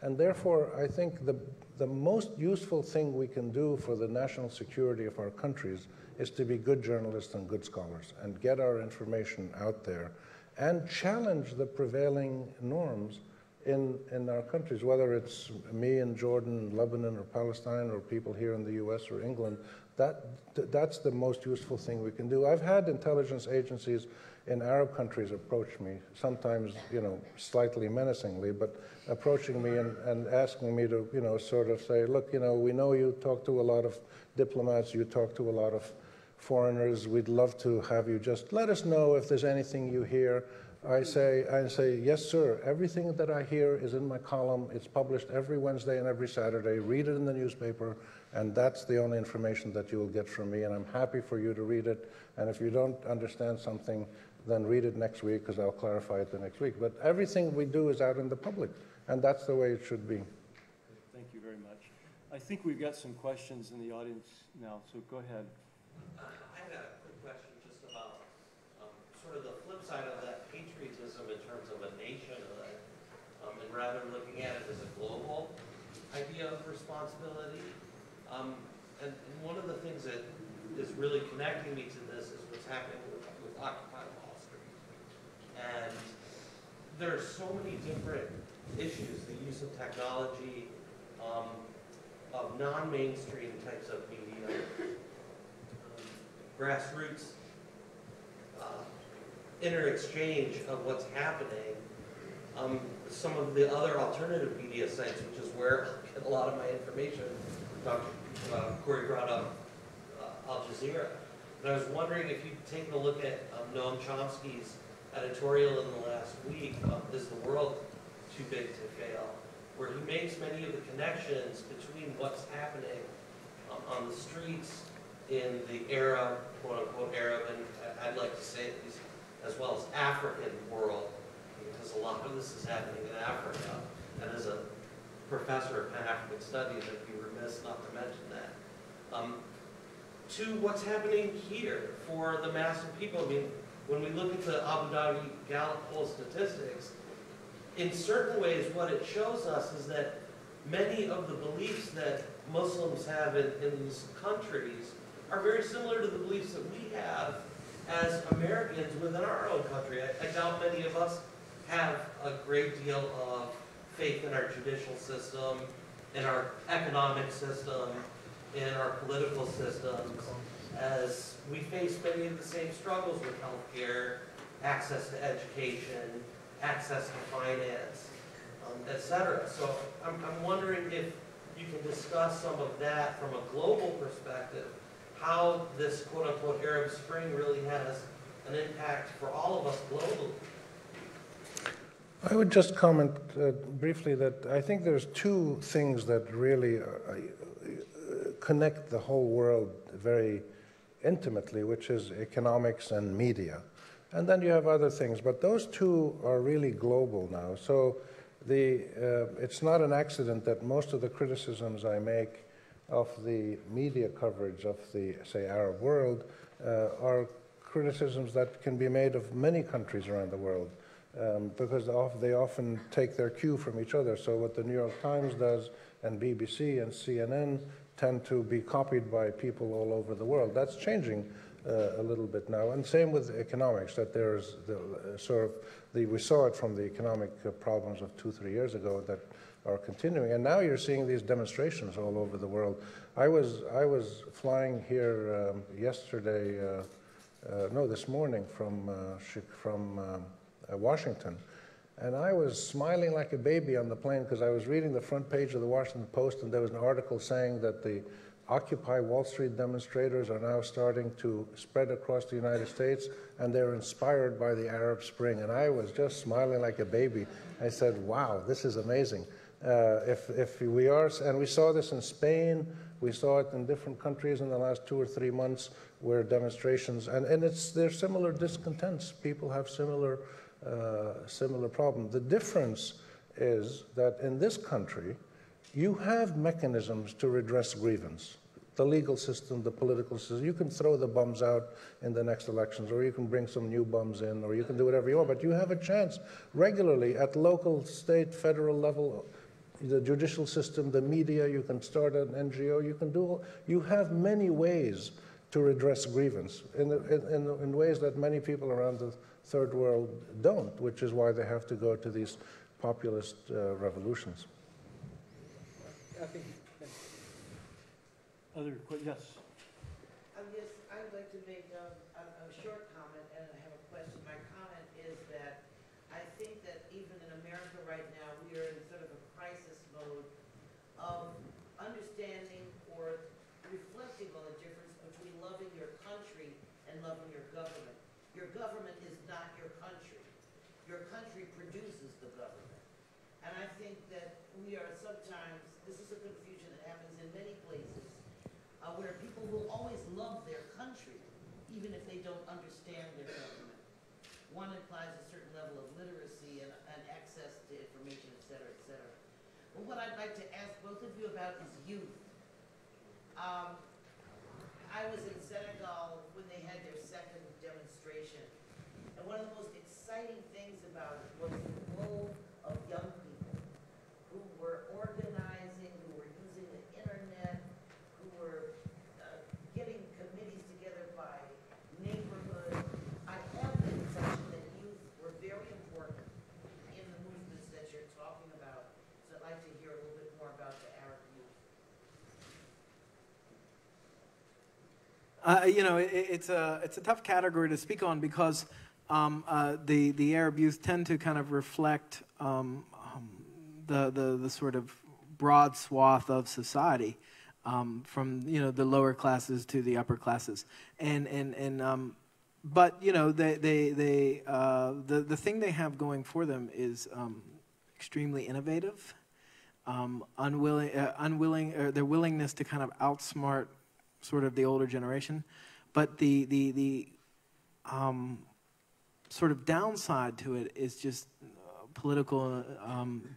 And therefore, I think the most useful thing we can do for the national security of our countries is to be good journalists and good scholars and get our information out there and challenge the prevailing norms in our countries, whether it's me in Jordan, Lebanon, or Palestine, or people here in the US or England. That's the most useful thing we can do. I've had intelligence agencies in Arab countries approach me, sometimes, you know, slightly menacingly, but approaching me and asking me to, you know, sort of say, look, you know, we know you talk to a lot of diplomats, you talk to a lot of foreigners, we'd love to have you just let us know if there's anything you hear. I say, yes, sir, everything that I hear is in my column. It's published every Wednesday and every Saturday. Read it in the newspaper, and that's the only information that you will get from me, and I'm happy for you to read it. And if you don't understand something, then read it next week, because I'll clarify it the next week. But everything we do is out in the public, and that's the way it should be. Thank you very much. I think we've got some questions in the audience now, so go ahead. I had a quick question just about sort of the flip side of that patriotism in terms of a nation, and rather looking at it as a global idea of responsibility. And one of the things that is really connecting me to this is what's happening with Occupy Wall Street. And there are so many different issues, the use of technology, of non-mainstream types of media, grassroots inter-exchange of what's happening. Some of the other alternative media sites, which is where I get a lot of my information. Dr. Corey brought up Al Jazeera. And I was wondering if you've taken a look at Noam Chomsky's editorial in the last week, Is the World Too Big to Fail?, where he makes many of the connections between what's happening on the streets in the Arab, quote-unquote Arab, and I'd like to say at least as well as African world, because a lot of this is happening in Africa. And as a professor of Pan-African Studies, I'd be remiss not to mention that. To what's happening here for the mass of people. I mean, when we look at the Abu Dhabi Gallup poll statistics, in certain ways what it shows us is that many of the beliefs that Muslims have in these countries are very similar to the beliefs that we have as Americans within our own country. I doubt many of us have a great deal of faith in our judicial system, in our economic system, in our political systems, as we face many of the same struggles with healthcare, access to education, access to finance, etc. So I'm wondering if you can discuss some of that from a global perspective, how this quote-unquote Arab Spring really has an impact for all of us globally. I would just comment briefly that I think there's two things that really connect the whole world very intimately, which is economics and media. And then you have other things, but those two are really global now. So it's not an accident that most of the criticisms I make of the media coverage of the, say, Arab world are criticisms that can be made of many countries around the world. Because they often take their cue from each other. So what the New York Times does, and BBC and CNN tend to be copied by people all over the world. That's changing a little bit now. And same with economics, that there's we saw it from the economic problems of 2-3 years ago that are continuing. And now you're seeing these demonstrations all over the world. I was flying here this morning from Washington, and I was smiling like a baby on the plane because I was reading the front page of the Washington Post, and there was an article saying that the Occupy Wall Street demonstrators are now starting to spread across the United States, and they're inspired by the Arab Spring. And I was just smiling like a baby. I said, wow, this is amazing. If we are, and we saw this in Spain, we saw it in different countries in the last 2 or 3 months where demonstrations, and there's similar discontents. People have similar problem. The difference is that in this country, you have mechanisms to redress grievance. The legal system, the political system. You can throw the bums out in the next elections, or you can bring some new bums in, or you can do whatever you want, but you have a chance regularly at local, state, federal level, the judicial system, the media, you can start an NGO, you have many ways to redress grievance in ways that many people around the third world don't, which is why they have to go to these populist revolutions. Yes. I'd like to make a short comment, and I have a question. My comment is that I think that even in America right now, we are in sort of a crisis mode of understanding or reflecting on the difference between loving your country and loving your government. Your government is not your country. Your country produces the government. And I think that we are sometimes, this is a confusion that happens in many places, where people will always love their country, even if they don't understand their government. One implies a certain level of literacy and access to information, et cetera, et cetera. But what I'd like to ask both of you about is youth. I was in Senegal when they had their second demonstration. And one of the most exciting things about it was the flow of young people who were organizing, who were using the internet, who were getting committees together by neighborhood. I have the impression that youth were very You know, it's a tough category to speak on because the Arab youth tend to kind of reflect the sort of broad swath of society, from the lower classes to the upper classes, but the thing they have going for them is extremely innovative, their willingness to kind of outsmart sort of the older generation, but the sort of downside to it is just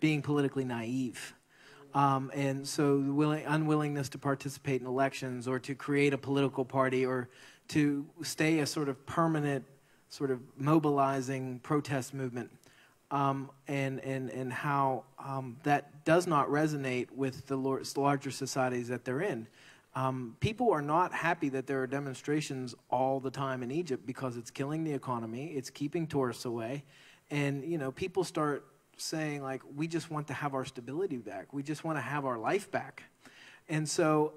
being politically naive. And so the unwillingness to participate in elections or to create a political party or to stay a sort of permanent sort of mobilizing protest movement, and how that does not resonate with the larger societies that they're in. People are not happy that there are demonstrations all the time in Egypt because it's killing the economy, it's keeping tourists away, and people start saying, like, we just want to have our stability back, we just want to have our life back. And so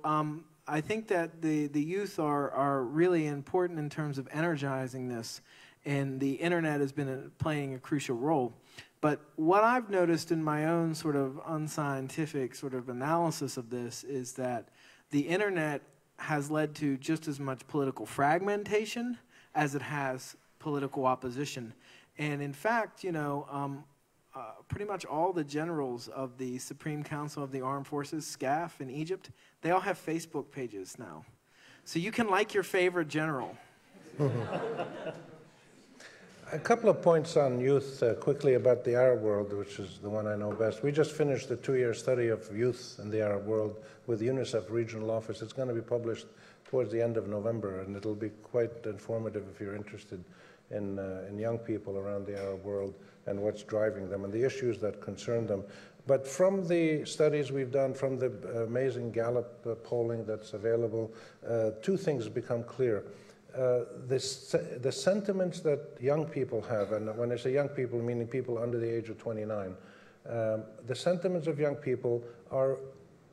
I think that the youth are really important in terms of energizing this, and the internet has been playing a crucial role. But what I've noticed in my own sort of unscientific sort of analysis of this is that the internet has led to just as much political fragmentation as it has political opposition. And in fact, pretty much all the generals of the Supreme Council of the Armed Forces, SCAF, in Egypt, they all have Facebook pages now. So you can like your favorite general. A couple of points on youth quickly about the Arab world, which is the one I know best. We just finished a 2-year study of youth in the Arab world with the UNICEF regional office. It's going to be published towards the end of November, and it'll be quite informative if you're interested in young people around the Arab world and what's driving them and the issues that concern them. But from the studies we've done, from the amazing Gallup polling that's available, two things become clear. The sentiments that young people have, and when I say young people, meaning people under the age of 29, the sentiments of young people are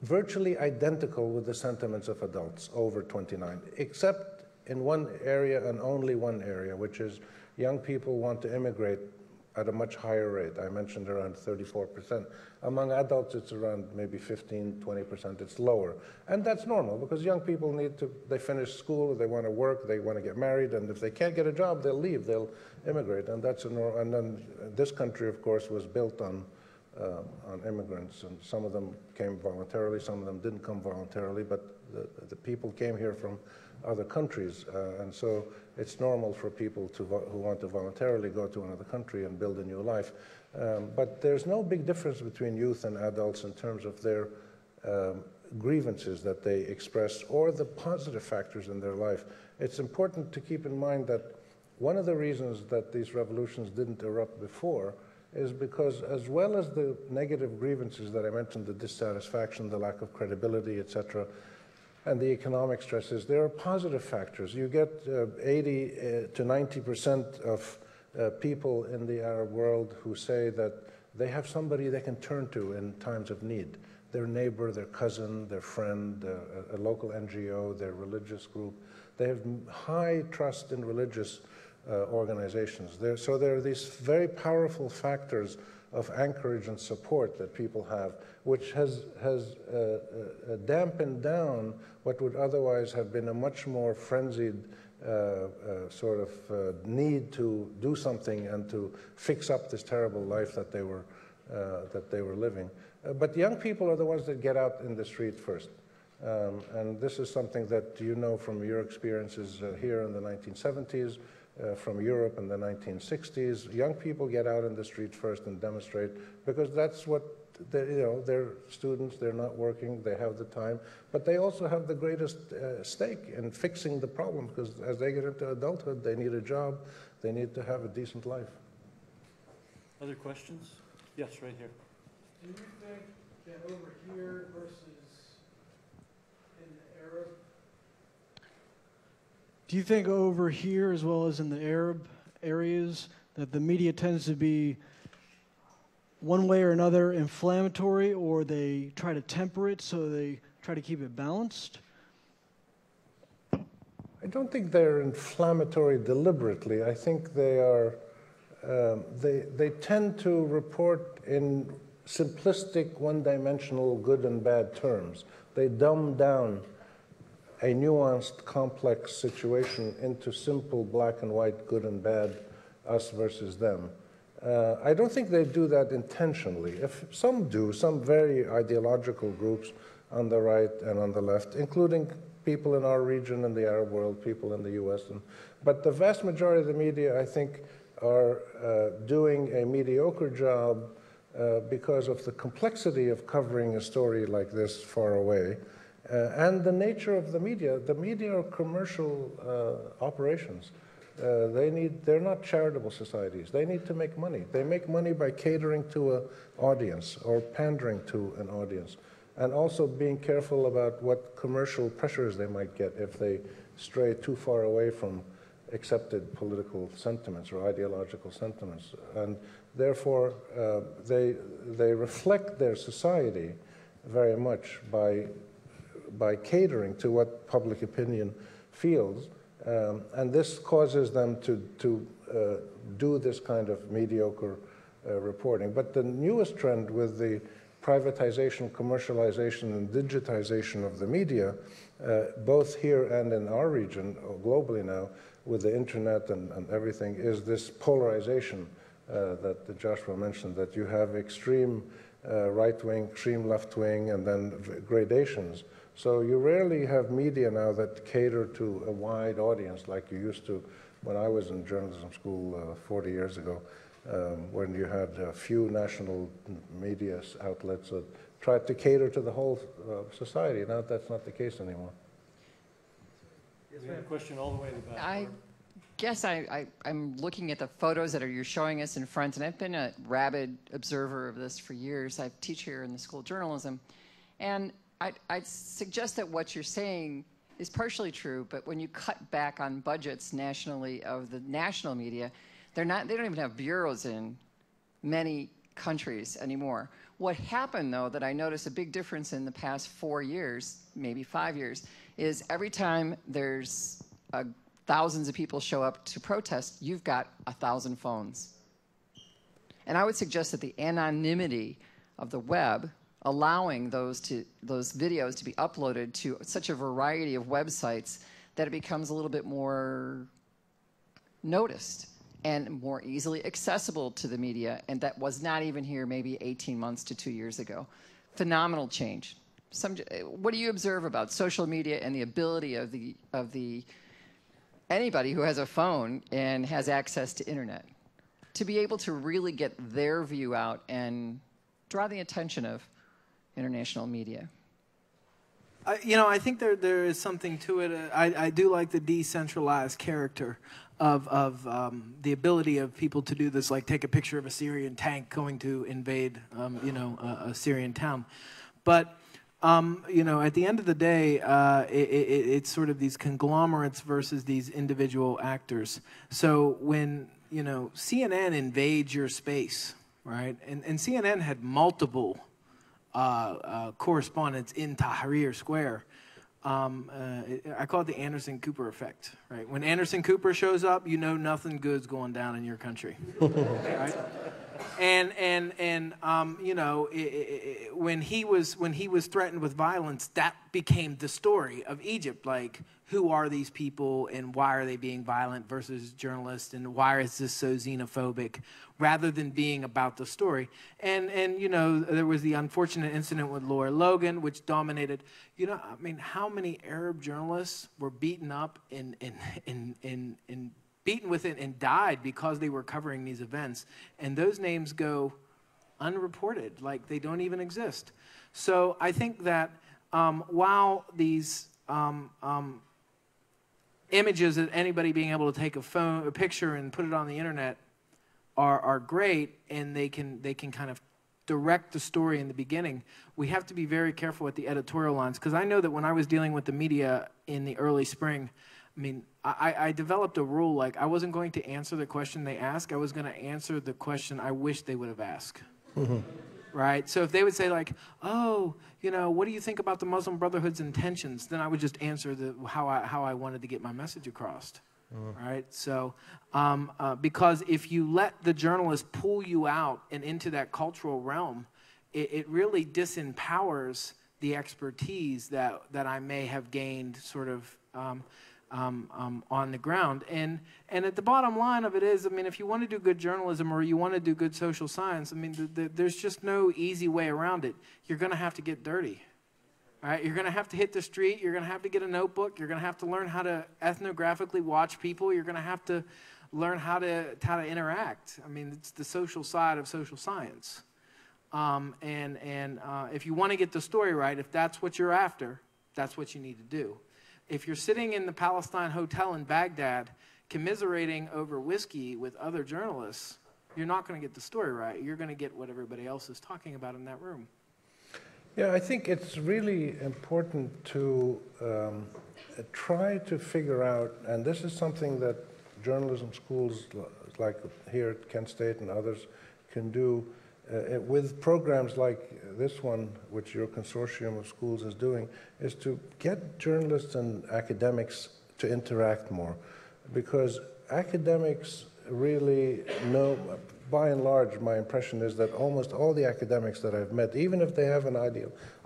virtually identical with the sentiments of adults over 29, except in one area and only one area, which is young people want to immigrate at a much higher rate. I mentioned around 34%. Among adults, it's around maybe 15, 20%. It's lower. And that's normal because young people they finish school, they want to work, they want to get married, and if they can't get a job, they'll leave, they'll immigrate. And that's and then this country, of course, was built on immigrants, and some of them came voluntarily, some of them didn't come voluntarily, but the people came here from other countries, and so it's normal for people who want to voluntarily go to another country and build a new life. But there's no big difference between youth and adults in terms of their grievances that they express or the positive factors in their life. It's important to keep in mind that one of the reasons that these revolutions didn't erupt before is because, as well as the negative grievances that I mentioned, the dissatisfaction, the lack of credibility, etc., and the economic stresses, there are positive factors. You get 80 to 90% of people in the Arab world who say that they have somebody they can turn to in times of need. Their neighbor, their cousin, their friend, a local NGO, their religious group. They have high trust in religious organizations. So there are these very powerful factors of anchorage and support that people have, which has dampened down what would otherwise have been a much more frenzied sort of need to do something and to fix up this terrible life that they were living. But young people are the ones that get out in the street first. And this is something that you know from your experiences here in the 1970s, from Europe in the 1960s. Young people get out in the street first and demonstrate because that's what, they're students, they're not working, they have the time, but they also have the greatest stake in fixing the problem because as they get into adulthood, they need a job, they need to have a decent life. Other questions? Yes, right here. Do you think that over here versus in the Arab, do you think over here as well as in the Arab areas that the media tends to be one way or another inflammatory, or they try to temper it so they try to keep it balanced? I don't think they're inflammatory deliberately. I think they are, they tend to report in simplistic, one-dimensional good and bad terms. They dumb down a nuanced, complex situation into simple black and white, good and bad, us versus them. I don't think they do that intentionally. If some do, some very ideological groups on the right and on the left, including people in our region and the Arab world, people in the US. But the vast majority of the media, I think, are doing a mediocre job because of the complexity of covering a story like this far away. And the nature of the media are commercial operations. They're not charitable societies. They need to make money. They make money by catering to an audience or pandering to an audience, and also being careful about what commercial pressures they might get if they stray too far away from accepted political sentiments or ideological sentiments. And therefore, they reflect their society very much by catering to what public opinion feels. And this causes them to do this kind of mediocre reporting. But the newest trend with the privatization, commercialization, and digitization of the media, both here and in our region, or globally now, with the internet and everything, is this polarization that Joshua mentioned, that you have extreme right-wing, extreme left-wing, and then gradations. So you rarely have media now that cater to a wide audience like you used to when I was in journalism school 40 years ago, when you had a few national media outlets that tried to cater to the whole society. Now that's not the case anymore. Yes, we have a question all the way in the back. I guess I'm looking at the photos that you're showing us in front, and I've been a rabid observer of this for years. I teach here in the School of Journalism, and I'd suggest that what you're saying is partially true, but when you cut back on budgets nationally of the national media, they don't even have bureaus in many countries anymore. What happened, though, that I noticed a big difference in the past 4 years, maybe 5 years, is every time there's thousands of people show up to protest, you've got 1,000 phones. And I would suggest that the anonymity of the web, allowing those videos to be uploaded to such a variety of websites, that it becomes a little bit more noticed and more easily accessible to the media, and that was not even here maybe 18 months to 2 years ago. Phenomenal change. What do you observe about social media and the ability of anybody who has a phone and has access to internet to be able to really get their view out and draw the attention of international media? I think there is something to it. I do like the decentralized character of the ability of people to do this, like take a picture of a Syrian tank going to invade, a Syrian town. But, at the end of the day, it's sort of these conglomerates versus these individual actors. So when, CNN invades your space, right? And CNN had multiple correspondents in Tahrir Square. I call it the Anderson Cooper effect, right? When Anderson Cooper shows up, you know nothing good's going down in your country, right? When he was threatened with violence, that became the story of Egypt. Like, who are these people and why are they being violent versus journalists, and why is this so xenophobic, rather than being about the story. And there was the unfortunate incident with Laura Logan, which dominated. How many Arab journalists were beaten up and beaten with it and died because they were covering these events, and those names go unreported, like they don't even exist. So I think that while these images of anybody being able to take a picture and put it on the internet are great, and they can kind of direct the story in the beginning, we have to be very careful with the editorial lines, because I know that when I was dealing with the media in the early spring, I developed a rule, like I wasn't going to answer the question they asked, I was going to answer the question I wish they would have asked. right? So if they would say like, oh, you know, what do you think about the Muslim Brotherhood's intentions? Then I would just answer how I wanted to get my message across, right? So because if you let the journalist pull you out and into that cultural realm, it really disempowers the expertise that I may have gained sort of on the ground. And at the bottom line of it is, I mean, if you want to do good journalism or you want to do good social science, I mean, there's just no easy way around it. You're going to have to get dirty. All right? You're going to have to hit the street. You're going to have to get a notebook. You're going to have to learn how to ethnographically watch people. You're going to have to learn how to interact. I mean, it's the social side of social science. If you want to get the story right, if that's what you're after, that's what you need to do. If you're sitting in the Palestine Hotel in Baghdad commiserating over whiskey with other journalists, you're not going to get the story right. You're going to get what everybody else is talking about in that room. Yeah, I think it's really important to try to figure out, and this is something that journalism schools like here at Kent State and others can do, with programs like this one, which your consortium of schools is doing, is to get journalists and academics to interact more. Because academics really know, by and large, my impression is that almost all the academics that I've met, even if they have an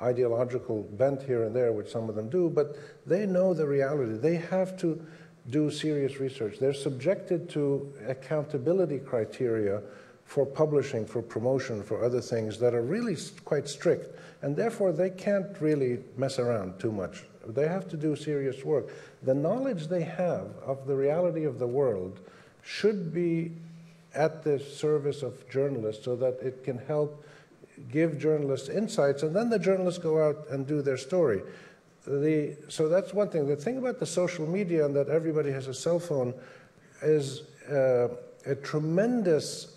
ideological bent here and there, which some of them do, but they know the reality. They have to do serious research. They're subjected to accountability criteria for publishing, for promotion, for other things that are really quite strict. And therefore, they can't really mess around too much. They have to do serious work. The knowledge they have of the reality of the world should be at the service of journalists so that it can help give journalists insights, and then the journalists go out and do their story. So that's one thing. The thing about the social media and that everybody has a cell phone is a tremendous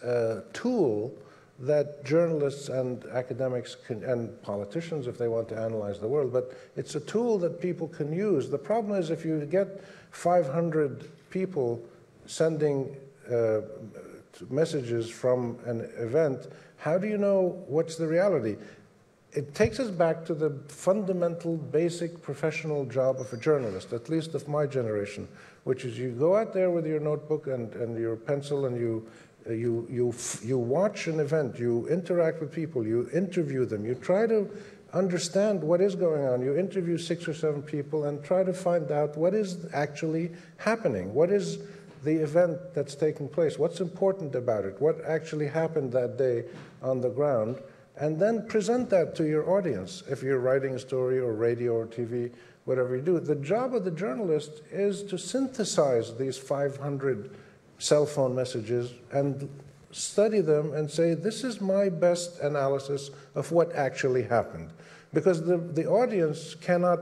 tool that journalists and academics can, and politicians if they want to analyze the world, but it's a tool that people can use. The problem is if you get 500 people sending messages from an event, how do you know what's the reality? It takes us back to the fundamental, basic professional job of a journalist, at least of my generation, which is you go out there with your notebook and your pencil and you watch an event, you interact with people, you interview them, you try to understand what is going on. You interview 6 or 7 people and try to find out what is actually happening. What is the event that's taking place? What's important about it? What actually happened that day on the ground? And then present that to your audience, if you're writing a story or radio or TV, whatever you do. The job of the journalist is to synthesize these 500 cell phone messages and study them and say, this is my best analysis of what actually happened. Because the audience cannot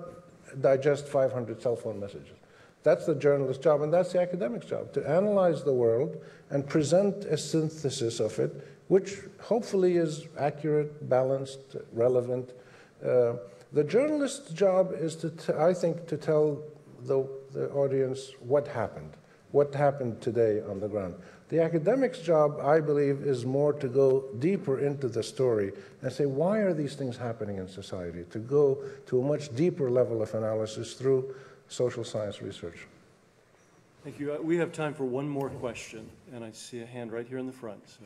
digest 500 cell phone messages. That's the journalist's job, and that's the academic's job, to analyze the world and present a synthesis of it, which hopefully is accurate, balanced, relevant. The journalist's job is, I think, to tell the audience what happened today on the ground. The academic's job, I believe, is more to go deeper into the story and say, why are these things happening in society? To go to a much deeper level of analysis through social science research. Thank you. We have time for one more question, and I see a hand right here in the front. So.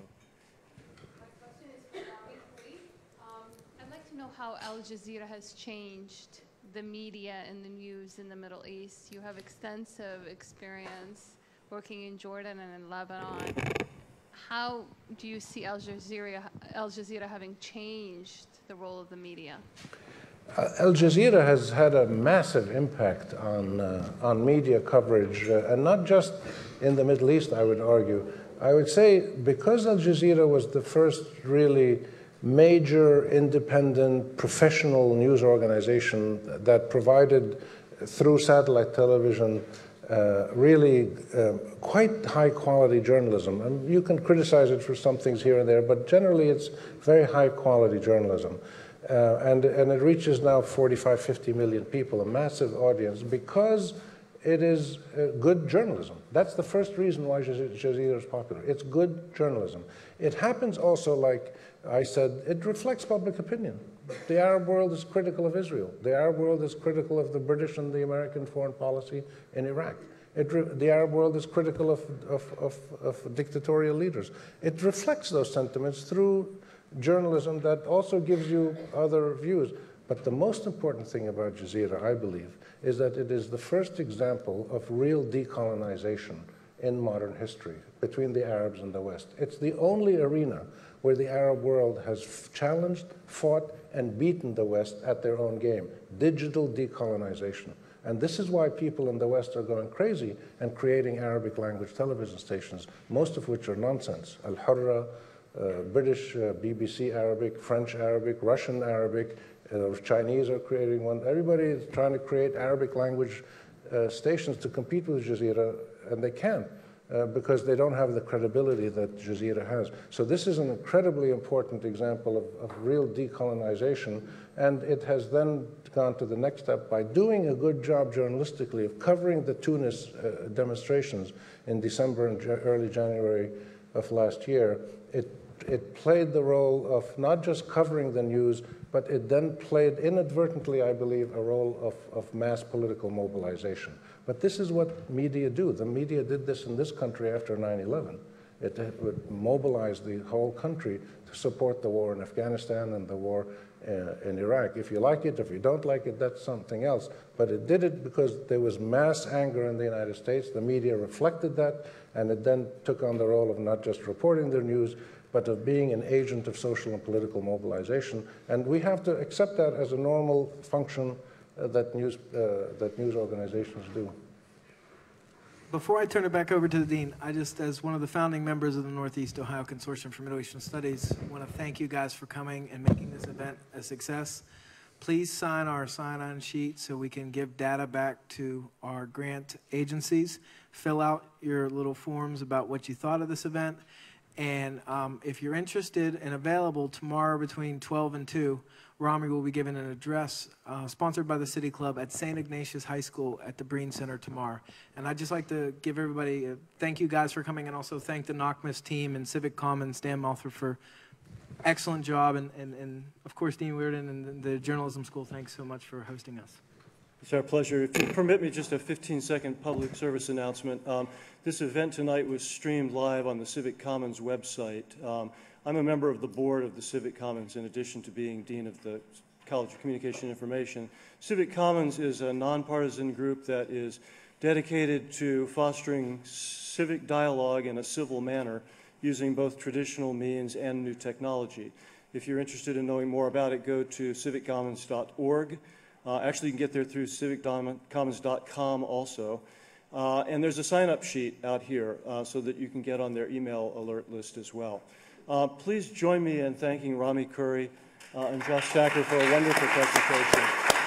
My question is for Lee. I'd like to know how Al Jazeera has changed the media and the news in the Middle East. You have extensive experience working in Jordan and in Lebanon. How do you see Al Jazeera having changed the role of the media? Al Jazeera has had a massive impact on media coverage, and not just in the Middle East, I would argue. I would say because Al Jazeera was the first really major, independent, professional news organization that provided, through satellite television, really quite high-quality journalism. And you can criticize it for some things here and there, but generally it's very high-quality journalism. And it reaches now 45, 50 million people, a massive audience, because it is good journalism. That's the first reason why Jazeera is popular. It's good journalism. It happens also, like I said, it reflects public opinion. The Arab world is critical of Israel. The Arab world is critical of the British and the American foreign policy in Iraq. The Arab world is critical of dictatorial leaders. It reflects those sentiments through journalism that also gives you other views. But the most important thing about Jazeera, I believe, is that it is the first example of real decolonization in modern history between the Arabs and the West. It's the only arena where the Arab world has challenged, fought, and beaten the West at their own game, digital decolonization. And this is why people in the West are going crazy and creating Arabic language television stations, most of which are nonsense. Al-Hurra, British BBC Arabic, French Arabic, Russian Arabic, Chinese are creating one. Everybody is trying to create Arabic language stations to compete with Jazeera, and they can't because they don't have the credibility that Jazeera has. So this is an incredibly important example of real decolonization, and it has then gone to the next step by doing a good job journalistically of covering the Tunis demonstrations in December and early January of last year. It played the role of not just covering the news, but it then played inadvertently, I believe, a role of mass political mobilization. But this is what media do. The media did this in this country after 9/11. It would mobilize the whole country to support the war in Afghanistan and the war in Iraq. If you like it, if you don't like it, that's something else. But it did it because there was mass anger in the United States. The media reflected that, and it then took on the role of not just reporting the news, but of being an agent of social and political mobilization. And we have to accept that as a normal function that news organizations do. Before I turn it back over to the Dean, I just, as one of the founding members of the Northeast Ohio Consortium for Middle Eastern Studies, want to thank you guys for coming and making this event a success. Please sign our sign-on sheet so we can give data back to our grant agencies. Fill out your little forms about what you thought of this event. And if you're interested and available tomorrow between 12 and 2, Rami will be giving an address sponsored by the City Club at St. Ignatius High School at the Breen Center tomorrow. And I'd just like to give everybody thank you guys for coming, and also thank the NOCMAS team and Civic Commons, Dan Malther, for excellent job. And of course, Dean Weirden and the Journalism School, thanks so much for hosting us. It's our pleasure. If you permit me just a 15-second public service announcement. This event tonight was streamed live on the Civic Commons website. I'm a member of the board of the Civic Commons in addition to being Dean of the College of Communication and Information. Civic Commons is a nonpartisan group that is dedicated to fostering civic dialogue in a civil manner using both traditional means and new technology. If you're interested in knowing more about it, go to civiccommons.org. Actually, you can get there through civiccommons.com also. And there's a sign-up sheet out here so that you can get on their email alert list as well. Please join me in thanking Rami Curry and Josh Stacker for a wonderful presentation.